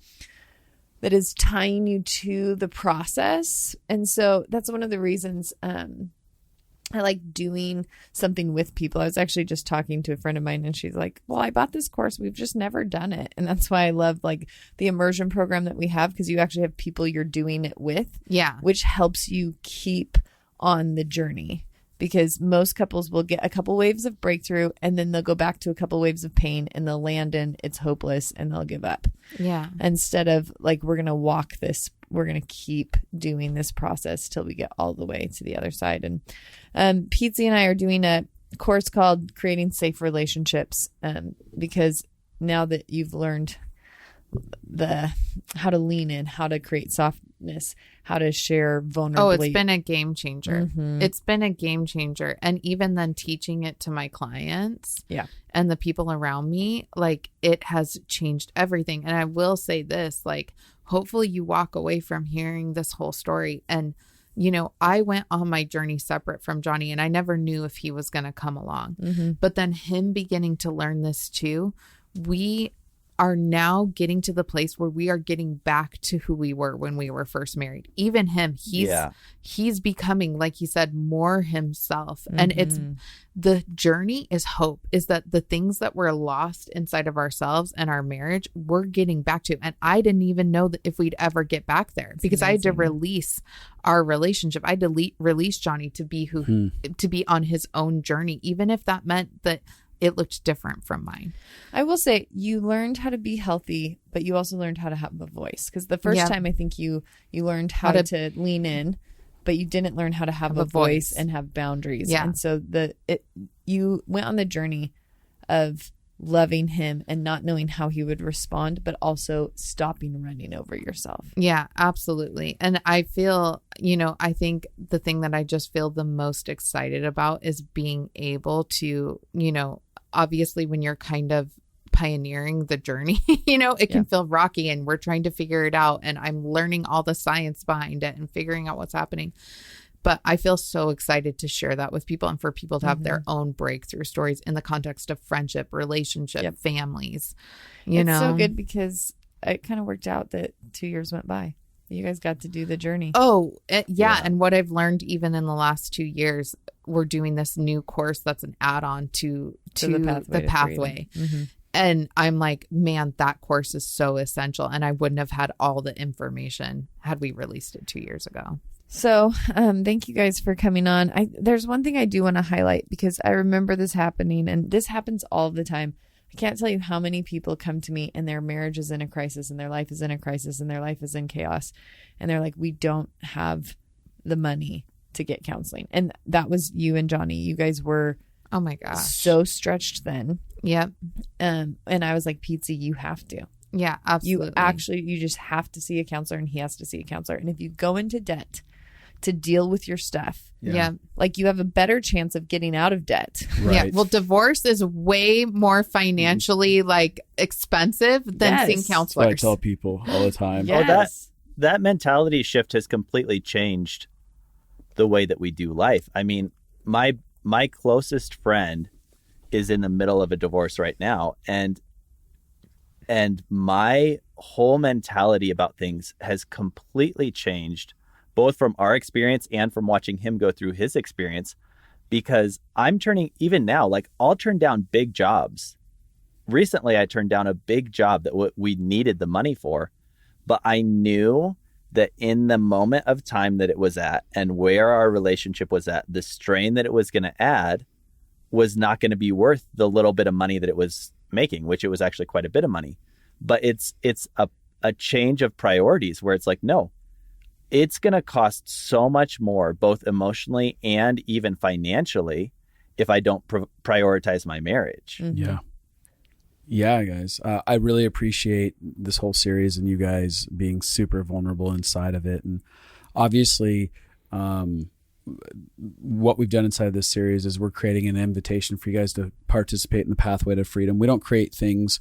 that is tying you to the process. And so that's one of the reasons I like doing something with people. I was actually just talking to a friend of mine and she's like, well, I bought this course. We've just never done it. And that's why I love like the immersion program that we have, because you actually have people you're doing it with. Yeah. Which helps you keep on the journey. Because most couples will get a couple waves of breakthrough and then they'll go back to a couple waves of pain and they'll land in it's hopeless and they'll give up. Yeah. Instead of like, we're going to walk this, we're going to keep doing this process till we get all the way to the other side. And Pietze and I are doing a course called Creating Safe Relationships because now that you've learned how to lean in, how to create softness, how to share vulnerability. Oh, it's been a game changer. It's been a game changer. And even then teaching it to my clients and the people around me, like it has changed everything. And I will say this, like, hopefully you walk away from hearing this whole story. And, you know, I went on my journey separate from Jonny and I never knew if he was going to come along. But then him beginning to learn this too, we are now getting to the place where we are getting back to who we were when we were first married. Even him, he's becoming, like he said, more himself. And the journey is hope, is that the things that were lost inside of ourselves and our marriage, we're getting back to. And I didn't even know that if we'd ever get back there, because I had to release our relationship. I had to release Jonny to be to be on his own journey, even if that meant that it looked different from mine. I will say you learned how to be healthy, but you also learned how to have a voice. Because the first time I think you learned how to lean in, but you didn't learn how to have a voice and have boundaries. Yeah. And so you went on the journey of loving him and not knowing how he would respond, but also stopping running over yourself. Yeah, absolutely. And I feel, I think the thing that I just feel the most excited about is being able to, obviously when you're kind of pioneering the journey, it can feel rocky and we're trying to figure it out. And I'm learning all the science behind it and figuring out what's happening. But I feel so excited to share that with people and for people to have their own breakthrough stories in the context of friendship, relationship, families. It's so good because it kind of worked out that 2 years went by. You guys got to do the journey. Oh, yeah. And what I've learned even in the last 2 years, we're doing this new course that's an add-on to the pathway. And I'm like, man, that course is so essential. And I wouldn't have had all the information had we released it 2 years ago. So thank you guys for coming on. There's one thing I do want to highlight because I remember this happening, and this happens all the time. I can't tell you how many people come to me and their marriage is in a crisis and their life is in a crisis and their life is in chaos. And they're like, we don't have the money to get counseling. And that was you and Jonny. You guys were, oh my gosh, so stretched then. Yep. And I was like, Pietze, you have to. Yeah, absolutely. You just have to see a counselor and he has to see a counselor. And if you go into debt to deal with your stuff, like you have a better chance of getting out of debt. Right. Yeah. Well, divorce is way more financially expensive than seeing counselors. That's what I tell people all the time. Yes. Oh, that mentality shift has completely changed the way that we do life. I mean, my closest friend is in the middle of a divorce right now, and my whole mentality about things has completely changed, both from our experience and from watching him go through his experience, because I'm turning, even now, I'll turn down big jobs. Recently, I turned down a big job that we needed the money for, but I knew that in the moment of time that it was at and where our relationship was at, the strain that it was going to add was not going to be worth the little bit of money that it was making, which it was actually quite a bit of money. But it's a change of priorities where it's like, no, it's going to cost so much more, both emotionally and even financially, if I don't prioritize my marriage. Yeah. Yeah, guys. I really appreciate this whole series and you guys being super vulnerable inside of it. And obviously, what we've done inside of this series is we're creating an invitation for you guys to participate in the pathway to freedom. We don't create things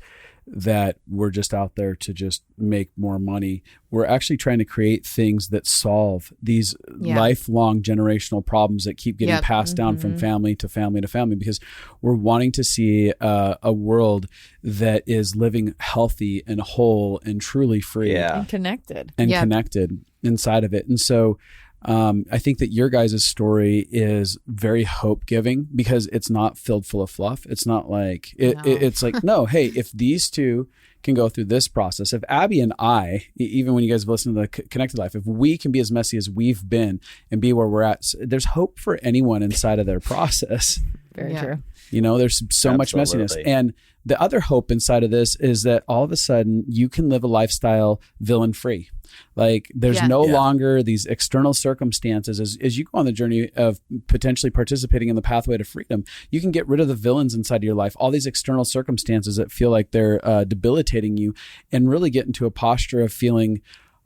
that we're just out there to just make more money. We're actually trying to create things that solve these lifelong generational problems that keep getting passed down from family to family to family, because we're wanting to see a world that is living healthy and whole and truly free and connected connected inside of it. And so I think that your guys' story is very hope giving because it's not filled full of fluff. It's not like it's like, no, hey, if these two can go through this process, if Abby and I, even when you guys listen to the Connected Life, if we can be as messy as we've been and be where we're at, there's hope for anyone inside of their process. Very true. There's so much messiness. And the other hope inside of this is that all of a sudden you can live a lifestyle villain free. There's no longer these external circumstances. As you go on the journey of potentially participating in the pathway to freedom, you can get rid of the villains inside of your life, all these external circumstances that feel like they're debilitating you, and really get into a posture of feeling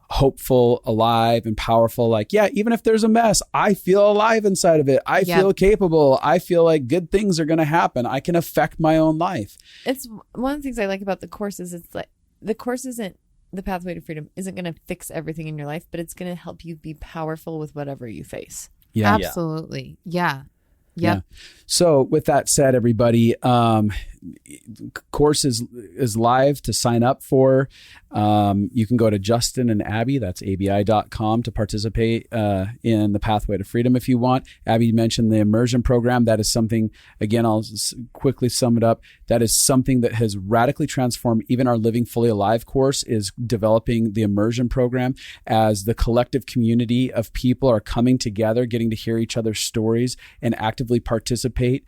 hopeful, alive, and powerful. Even if there's a mess, I feel alive inside of it. I feel capable. I feel like good things are going to happen. I can affect my own life. It's one of the things I like about the course is it's like the course isn't, the pathway to freedom isn't going to fix everything in your life, but it's going to help you be powerful with whatever you face. Yeah. Absolutely. Yeah. Yeah. So with that said, everybody, course is live to sign up for. You can go to Justin and Abby, that's abi.com, to participate in the Pathway to Freedom if you want. Abby mentioned the immersion program. That is something, again, I'll quickly sum it up. That is something that has radically transformed even our Living Fully Alive course, is developing the immersion program as the collective community of people are coming together, getting to hear each other's stories and actively participate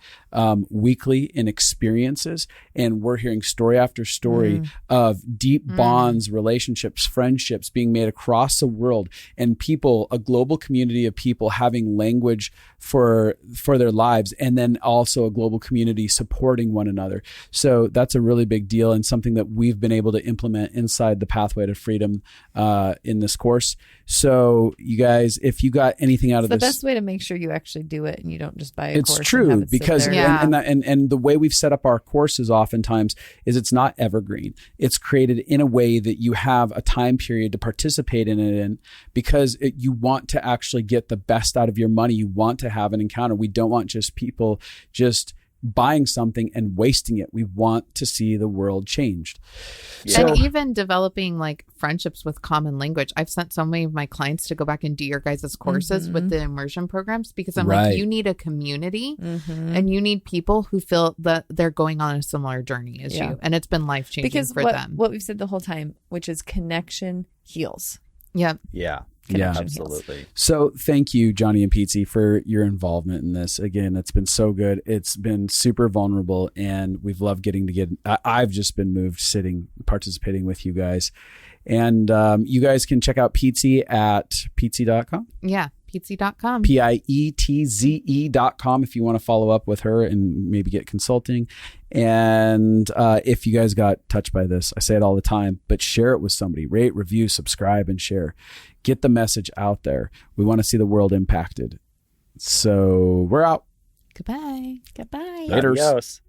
weekly in experiences. And we're hearing story after story of deep bonds, relationships, friendships being made across the world, and people, a global community of people having language for their lives, and then also a global community supporting one another. So that's a really big deal, and something that we've been able to implement inside the Pathway to Freedom in this course. So you guys, if you got anything out of this, the best way to make sure you actually do it and you don't just buy a course. It's true, because and the way we've set up our courses oftentimes is it's not evergreen. It's created in a way that you have a time period to participate in it in, because you want to actually get the best out of your money. You want to have an encounter. We don't want just people just buying something and wasting it. We want to see the world changed. Yeah. And even developing like friendships with common language. I've sent so many of my clients to go back and do your guys' courses with the immersion programs, because I'm like, you need a community and you need people who feel that they're going on a similar journey as you. And it's been life-changing for them. What we've said the whole time, which is connection heals. Yep. Yeah. Absolutely. Heals. So thank you, Jonny and Pietze, for your involvement in this. Again, it's been so good. It's been super vulnerable, and we've loved getting to get, I've just been moved participating with you guys. And you guys can check out Pietze at pietze.com. Yeah. Pietze.com. Pietze.com if you want to follow up with her and maybe get consulting. And if you guys got touched by this, I say it all the time, but share it with somebody. Rate, review, subscribe, and share. Get the message out there. We want to see the world impacted. So we're out. Goodbye. Goodbye. Laters. Adios.